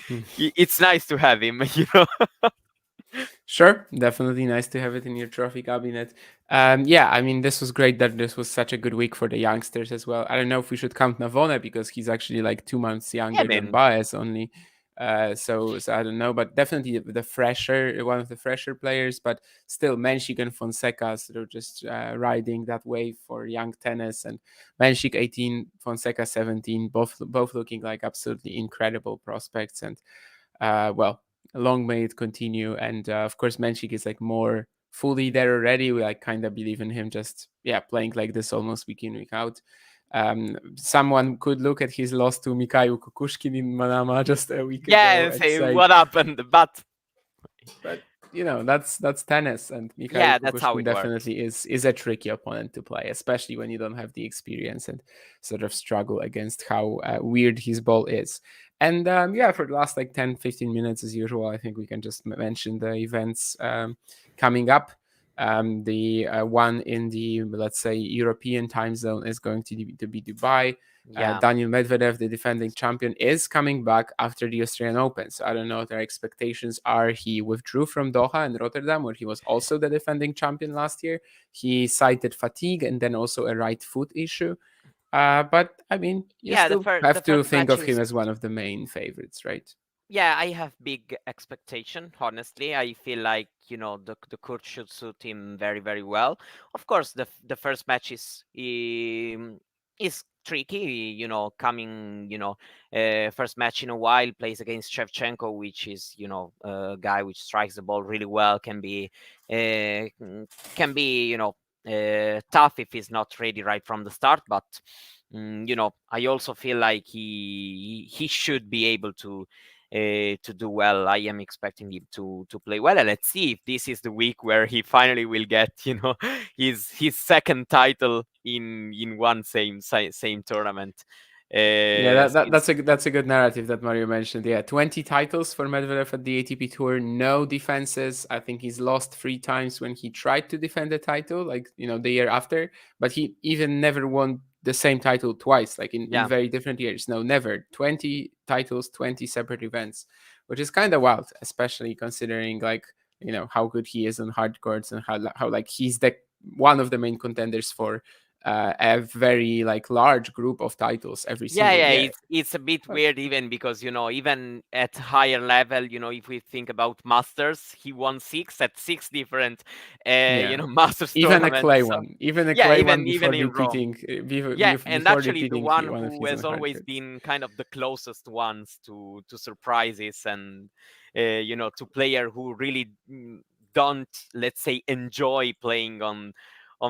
Hmm. It's nice to have him, you know. Sure, definitely nice to have it in your trophy cabinet. Yeah, I mean, this was great that this was such a good week for the youngsters as well. I don't know if we should count Navone because he's actually like 2 months Yeah, younger than man. Baez only. So I don't know, but definitely the fresher, one of the fresher players, but still Menchik and Fonseca sort of just riding that wave for young tennis, and Menchik 18, Fonseca 17, both looking like absolutely incredible prospects, and well, long may it continue. And of course, Menchik is like more fully there already. We like kind of believe in him, just yeah, playing like this almost week in week out. Someone could look at his loss to Mikhail Kukushkin in Manama just a week ago Yeah, and say say, what happened, but but that's tennis, and Mikhail yeah, that's how Kukushkin it works. definitely is a tricky opponent to play, especially when you don't have the experience and sort of struggle against how weird his ball is. And yeah, for the last like 10-15 minutes as usual, I think we can just mention the events coming up. The one in the, let's say, European time zone is going to be Dubai. Yeah. Daniel Medvedev, the defending champion, is coming back after the Australian Open. So I don't know what their expectations are. He withdrew from Doha and Rotterdam, where he was also the defending champion last year. He cited fatigue and then also a right foot issue. But I mean, you Yeah, still the have to first think of matches. him as one of the main favorites, right? Yeah, I have big expectation. Honestly, I feel like the court should suit him very very well. Of course, the first matches, is tricky, coming, first match in a while, plays against Shevchenko, which is, a guy which strikes the ball really well, can be, tough if he's not ready right from the start. But I also feel like he should be able to do well. I am expecting him to play well, and let's see if this is the week where he finally will get, his second title in one same tournament. Yeah, Since that's a good narrative that Mario mentioned. Yeah, 20 titles for Medvedev at the ATP Tour, no defenses. I think he's lost 3 times when he tried to defend the title, like the year after. But he even never won the same title twice, like in yeah, very different years. No, never. 20 titles, 20 separate events, which is kind of wild, especially considering like how good he is on hard courts and how like he's the one of the main contenders for a very like large group of titles every yeah, single yeah. year. It's a bit But weird even because even at higher level, if we think about Masters, he won six at six different, yeah, Masters even a tournaments. clay So one, even a yeah, clay one even in Rome. Yeah, and before actually the repeating one one of who his own has hard always courts. been kind of the closest ones to surprises and to player who really don't, let's say, enjoy playing on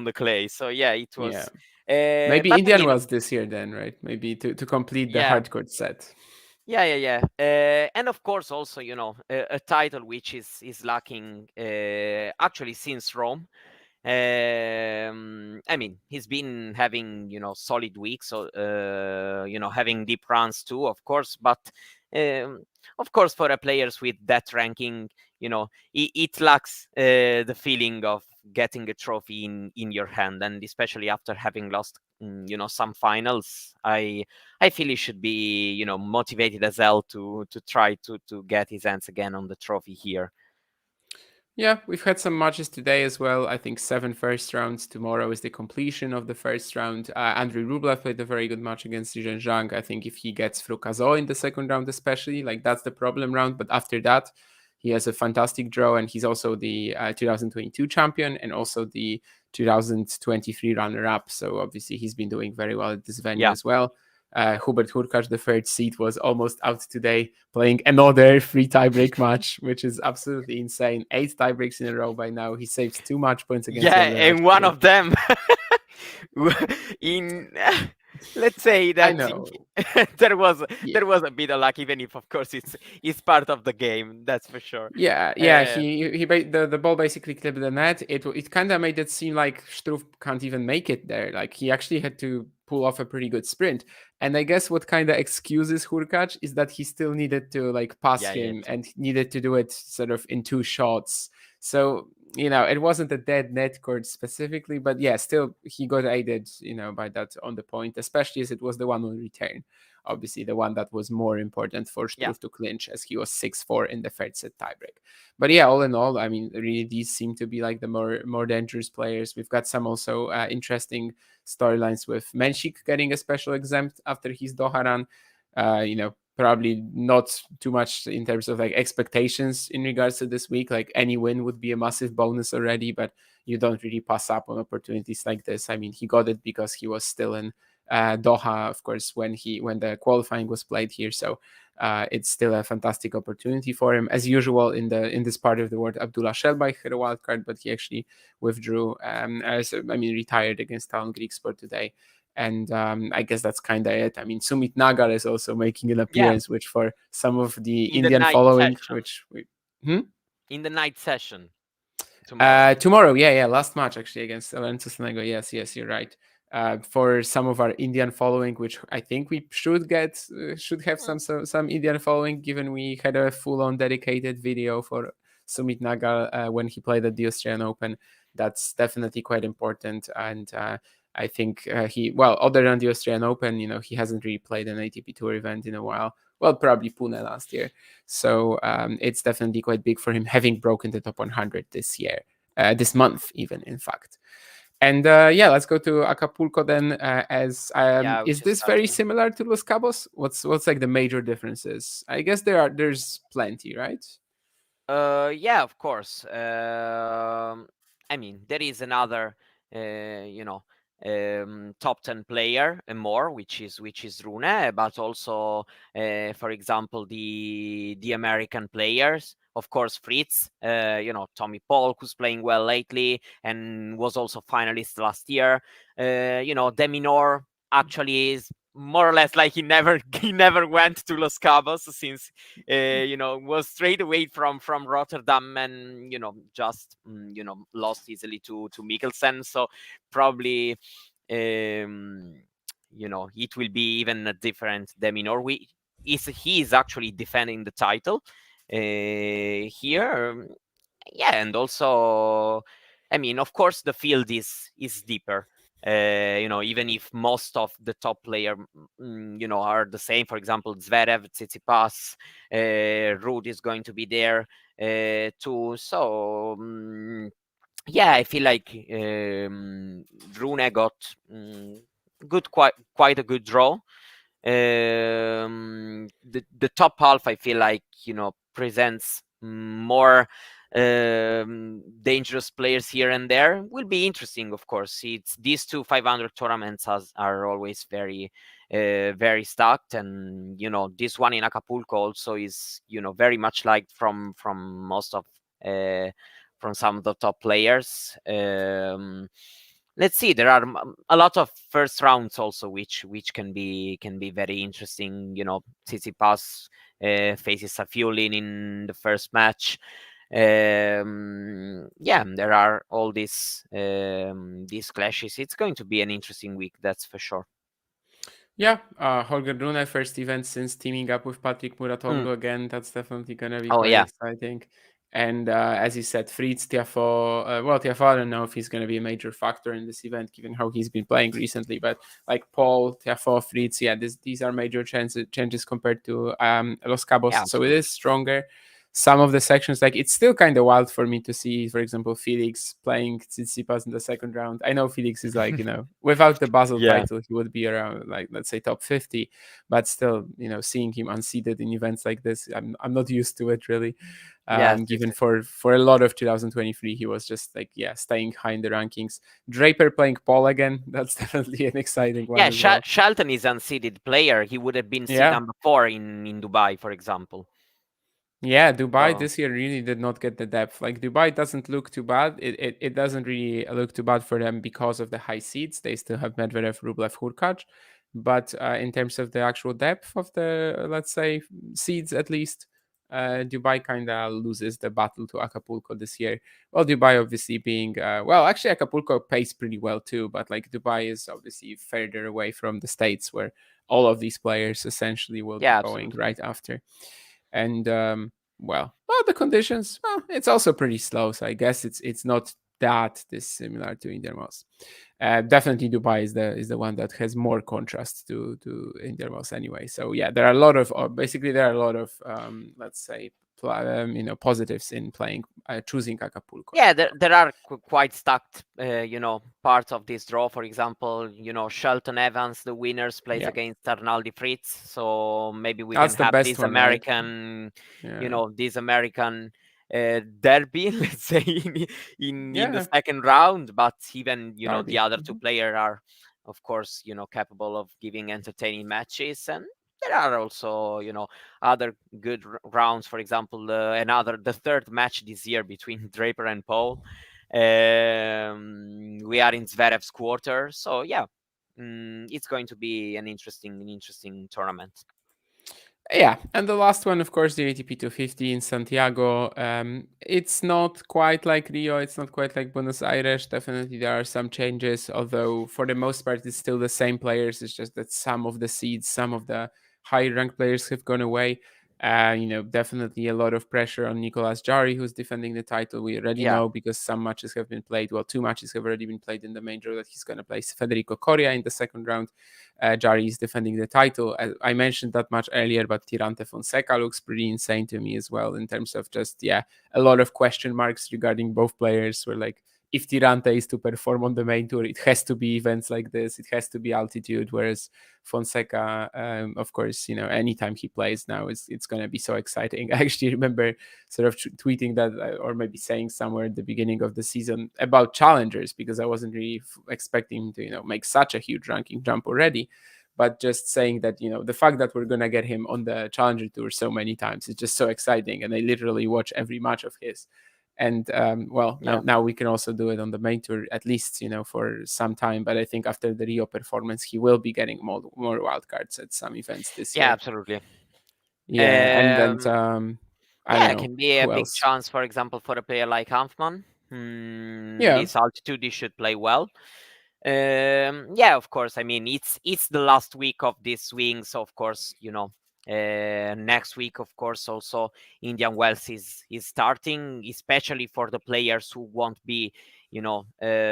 the clay. So yeah, it Yeah, was. maybe But I Indian mean, Wells this year then, right? Maybe to complete the yeah, hard court set. yeah, yeah, yeah. And of course, also, a title which is lacking actually since Rome. I mean, he's been having solid weeks, so having deep runs too, of course. But um, of course, for a players with that ranking, it lacks the feeling of getting a trophy in your hand, and especially after having lost, some finals. I feel he should be motivated as hell to try to get his hands again on the trophy here. Yeah, we've had some matches today as well. I think 7 first rounds. Tomorrow is the completion of the first round. Andrei Rublev played a very good match against Zhizhen Zhang. I think if he gets through Kazo in the second round, especially, like that's the problem round. But after that, he has a fantastic draw, and he's also the 2022 champion and also the 2023 runner-up. So obviously, he's been doing very well at this venue Yeah. as well. Hubert Hurkacz, the third seed, was almost out today, playing another free tiebreak match, which is absolutely insane. 8 tiebreaks in a row by now. He saves 2 match points against Yeah, Medvedev and one today. of them in let's say I that know. there was Yeah. there was a bit of luck, even if of course it's part of the game, that's for sure. Yeah. uh, The ball basically clipped the net. It kind of made it seem like Struff can't even make it there. Like he actually had to pull off a pretty good sprint. And I guess what kind of excuses Hurkacz is that he still needed to like pass yeah, yeah, him and needed to do it sort of in 2 shots. So it wasn't a dead net court specifically, but yeah, still he got aided by that on the point, especially as it was the one on return. Obviously, the one that was more important for yeah, Struff to clinch, as he was 6-4 in the third set tiebreak. But yeah, all in all, I mean, really, these seem to be like the more dangerous players. We've got some also interesting storylines with Menchik getting a special exempt after his Doha run. Probably not too much in terms of like expectations in regards to this week. Like any win would be a massive bonus already, but you don't really pass up on opportunities like this. I mean, he got it because he was still in Doha, of course, when the qualifying was played here. So it's still a fantastic opportunity for him. As usual in this part of the world, Abdullah Shelbayh had a wild card, but he actually withdrew. Retired against Talon Greeksport today. And I guess that's kind of it. I mean, Sumit Nagar is also making an yeah, appearance, which for some of the in the Indian night following, session, which we. Hmm? in the night session tomorrow. Tomorrow, yeah, last match actually against Lorenzo Sonego. Yes, you're right. For some of our Indian following, which I think we should have Mm. some Indian following, given we had a full-on dedicated video for Sumit Nagal when he played at the Australian Open. That's definitely quite important, and I think other than the Australian Open, he hasn't really played an ATP Tour event in a while. Well, probably Pune last year. So it's definitely quite big for him, having broken the top 100 this year, this month even, in fact. And let's go to Acapulco then. As Yeah, I was is just this very starting. similar to Los Cabos? What's like the major differences? I guess there's plenty, right? Yeah, of course. I mean, there is another, you know, top 10 player and more, which is Rune, but also, for example, the American players. Of course, Fritz, Tommy Paul, who's playing well lately and was also finalist last year. Deminor actually is more or less like he never he never went to Los Cabos, since was straight away from Rotterdam, and just lost easily to Mikkelsen. So probably it will be even a different Deminor. He is actually defending the title here. Yeah, and also, I mean, of course, the field is deeper. Even if most of the top player, are the same. For example, Zverev, Tsitsipas, Ruud is going to be there too. So yeah, I feel like Rune got quite a good draw. The top half, I feel like, presents more dangerous players here and there. Will be interesting, of course. It's these two 500 tournaments are always very stacked, and this one in Acapulco also is very much liked from most of from some of the top players. Let's see. There are a lot of first rounds also, which can be very interesting. Tsitsipas faces Safiulin in the first match. Yeah, there are all these clashes. It's going to be an interesting week, that's for sure. Yeah, Holger Rune, first event since teaming up with Patrick Mm. Muratoglu again. That's definitely going to be Oh quite yeah, exciting. And as you said, Fritz Tiafoe. Well, Tiafoe, I don't know if he's going to be a major factor in this event, given how he's been playing recently. But like Paul, Tiafoe, Fritz, yeah, these are major changes compared to Los Cabos. yeah, So it absolutely. is stronger. Some of the sections, like it's still kind of wild for me to see, for example, Felix playing Tsitsipas in the second round. I know Felix is like, without the Basel Yeah. title, he would be around, like, let's say top 50, but still, seeing him unseated in events like this, I'm not used to it really. Yes, Given for a lot of 2023, he was just like, yeah, staying high in the rankings. Draper playing Paul again, that's definitely an exciting one yeah. as well. Shelton is unseeded player. He would have been seed Yeah. number 4 in Dubai, for example. Yeah, Dubai So this year really did not get the depth. Like Dubai doesn't look too bad. It doesn't really look too bad for them because of the high seeds. They still have Medvedev, Rublev, Hurkacz. But in terms of the actual depth of the, let's say, seeds at least, Dubai kind of loses the battle to Acapulco this year. Well, Dubai obviously being, well, actually Acapulco plays pretty well too, but like Dubai is obviously further away from the States where all of these players essentially will be yeah, going absolutely. right after. And well, the conditions, well, it's also pretty slow, so I guess it's not that dissimilar to Indermos. Definitely Dubai is the one that has more contrast to Indermos anyway. So yeah, there are a lot of basically there are a lot of let's say positives in playing choosing Acapulco Yeah, right there now. there are quite stacked, parts of this draw. For example, Shelton Evans, the winners, plays Yeah, against Arnaldi Fritz. So maybe we can that's the have best this one, right? American, Yeah, derby, let's say, in the yeah, second round. But even the Derby. other two Mhm. player are, of course, capable of giving entertaining matches, and there are also other good rounds. For example, the third match this year between Draper and Paul. We are in Zverev's quarter, so yeah, it's going to be an interesting tournament. Yeah, and the last one, of course, the ATP 250 in Santiago. It's not quite like Rio. It's not quite like Buenos Aires. Definitely, there are some changes, although for the most part, it's still the same players. It's just that some of the seeds, some of the high ranked players have gone away. Definitely a lot of pressure on Nicolas Jarry, who's defending the title. We already Yeah, know because some matches have been played. Well, two matches have already been played in the major that he's going to play Federico Coria in the second round. Jarry is defending the title. I mentioned that much earlier, but Tirante Fonseca looks pretty insane to me as well in terms of just, yeah, a lot of question marks regarding both players. Where like if Tirante is to perform on the main tour, it has to be events like this. It has to be altitude. Whereas Fonseca, of course, anytime he plays now, it's going to be so exciting. I actually remember sort of tweeting that, or maybe saying somewhere at the beginning of the season about challengers, because I wasn't really expecting him to make such a huge ranking jump already. But just saying that the fact that we're gonna get him on the Challenger Tour so many times is just so exciting, and I literally watch every match of his. And now we can also do it on the main tour, at least for some time. But I think after the Rio performance, he will be getting more wildcards at some events this Yeah, year. absolutely. Yeah, and then I don't Yeah, it know can be a who big else. chance, for example, for a player like Hanfman. Yeah, This altitude, he should play well. Yeah, of course. I mean, it's the last week of this swing, so of course, next week, of course, also Indian Wells is starting, especially for the players who won't be,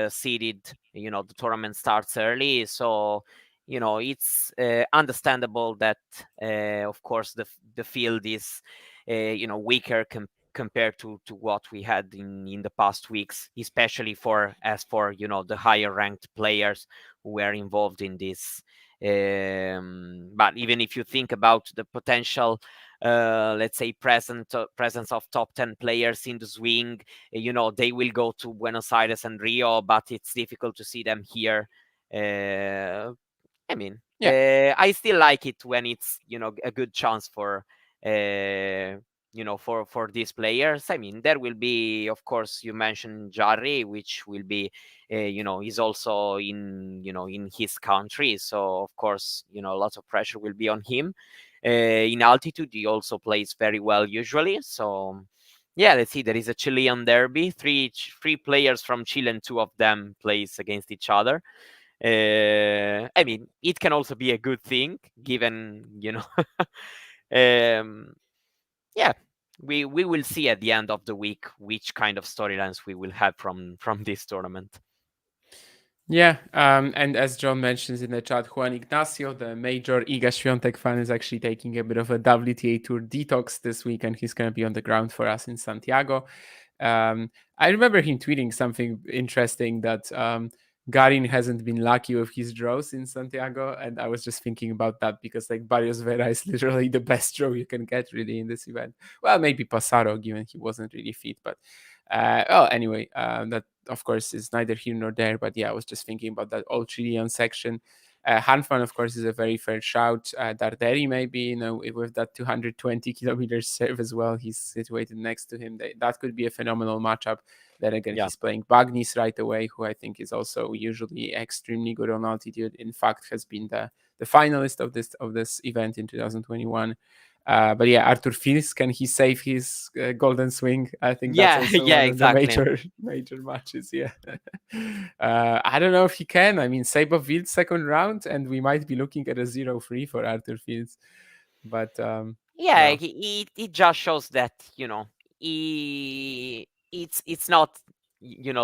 seeded. The tournament starts early, so it's understandable that, of course, the field is, weaker compared to what we had in the past weeks, especially for the higher ranked players who were involved in this. But even if you think about the potential, let's say presence of top 10 players in the swing, they will go to Buenos Aires and Rio, but it's difficult to see them here. I mean, yeah. I still like it when it's a good chance for for these players. I mean, there will be, of course, you mentioned Jarry, which will be he's also in his country, so of course lots of pressure will be on him. In altitude, he also plays very well usually. So yeah, let's see. There is a Chilean derby. Three players from Chile, and two of them plays against each other. I mean, it can also be a good thing, given um, yeah, we will see at the end of the week which kind of storylines we will have from this tournament. Yeah, and as John mentions in the chat, Juan Ignacio, the major Iga Świątek fan, is actually taking a bit of a WTA Tour detox this week, and he's going to be on the ground for us in Santiago. I remember him tweeting something interesting that Garin hasn't been lucky with his draws in Santiago, and I was just thinking about that because like Barrios Vera is literally the best draw you can get really in this event. Well, maybe Passaro, given he wasn't really fit, but anyway, that of course is neither here nor there. But yeah, I was just thinking about that all Chilean section. Hanfman, of course, is a very fair shout. Darderi, maybe, with that 220 kilometers serve as well. He's situated next to him. That could be a phenomenal matchup. Then again, Yeah. he's playing Bagnis right away, who I think is also usually extremely good on altitude. In fact, has been the finalist of this event in 2021. But yeah, Arthur Fils, can he save his golden swing? I think that's Yeah, also yeah, one of the exactly. major matches. Yeah, I don't know if he can. I mean, Sabov second round, and we might be looking at a 0-3 for Arthur Fils. But Yeah, well, it just shows that it's not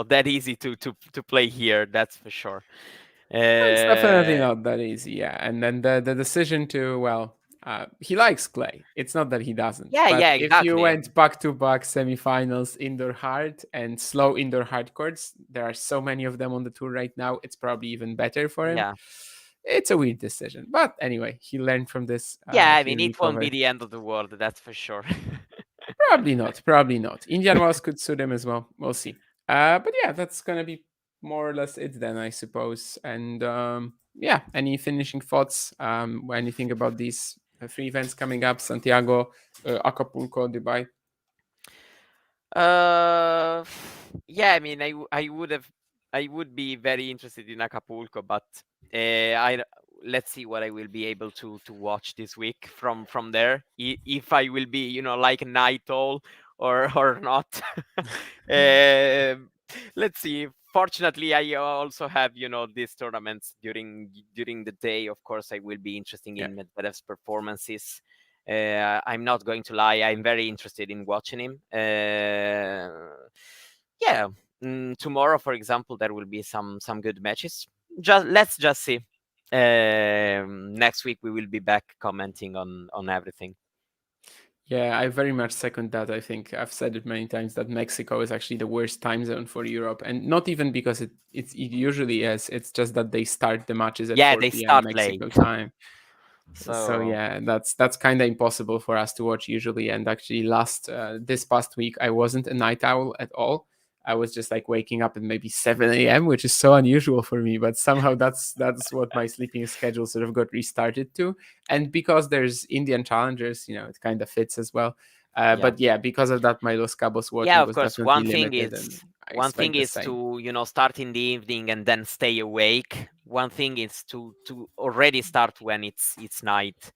that easy to play here. That's for sure. it's definitely Uh, not that easy. Yeah, and then the decision to he likes clay. It's not that he doesn't. yeah, But yeah, if you exactly. went back to back semifinals indoor hard and slow indoor hard courts, there are so many of them on the tour right now. It's probably even better for him. Yeah. It's a weird decision, but anyway, he learned from this. Yeah, I He'll mean, it won't be recover. the end of the world, that's for sure. Probably not. Probably not. Indian Wells could suit him as well. We'll see. But yeah, that's gonna be more or less it then, I suppose. And yeah, any finishing thoughts? Anything about these three events coming up? Santiago, Acapulco, Dubai. Uh, yeah, I mean, I would be very interested in Acapulco, but let's see what I will be able to watch this week from there. If I will be, like night owl or not. Um, let's see. Fortunately, I also have, these tournaments during the day. Of course, I will be interested Yeah. in Medvedev's performances. I'm not going to lie. I'm very interested in watching him. Yeah, tomorrow, for example, there will be some good matches. Let's just see. Next week we will be back commenting on everything. Yeah, I very much second that. I think I've said it many times that Mexico is actually the worst time zone for Europe, and not even because it usually is. It's just that they start the matches at Yeah, 4 they p.m. start late. Mexico time. So So yeah, that's kind of impossible for us to watch usually. And actually, this past week, I wasn't a night owl at all. I was just like waking up at maybe 7 a.m., which is so unusual for me. But somehow that's what my sleeping schedule sort of got restarted to. And because there's Indian challengers, it kind of fits as well. yeah. But yeah, because of that, my Los Cabos Yeah, watching of was course. definitely limited, and I One thing expect the is same. to start in the evening and then stay awake. One thing is to already start when it's night.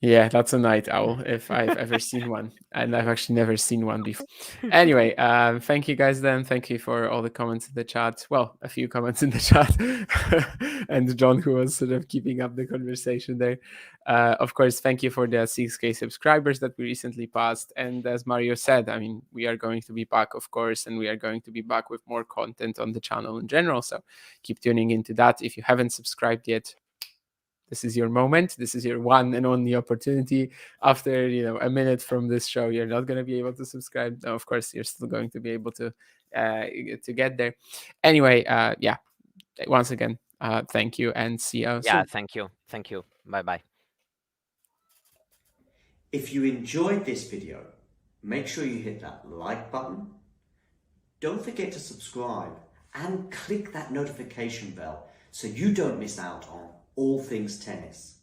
Yeah, that's a night owl if I've ever seen one, and I've actually never seen one before. Anyway, thank you guys. Then thank you for all the comments in the chat. Well, a few comments in the chat, and John who was sort of keeping up the conversation there. Of course, thank you for the 6K subscribers that we recently passed. And as Mario said, I mean, we are going to be back, of course, and we are going to be back with more content on the channel in general. So keep tuning into that. If you haven't subscribed yet, this is your moment. This is your one and only opportunity. After a minute from this show, you're not going to be able to subscribe. No, of course, you're still going to be able to get there. Anyway, yeah. Once again, thank you and see you Yeah, soon. thank you. Thank you. Bye bye. If you enjoyed this video, make sure you hit that like button. Don't forget to subscribe and click that notification bell so you don't miss out on all things tennis.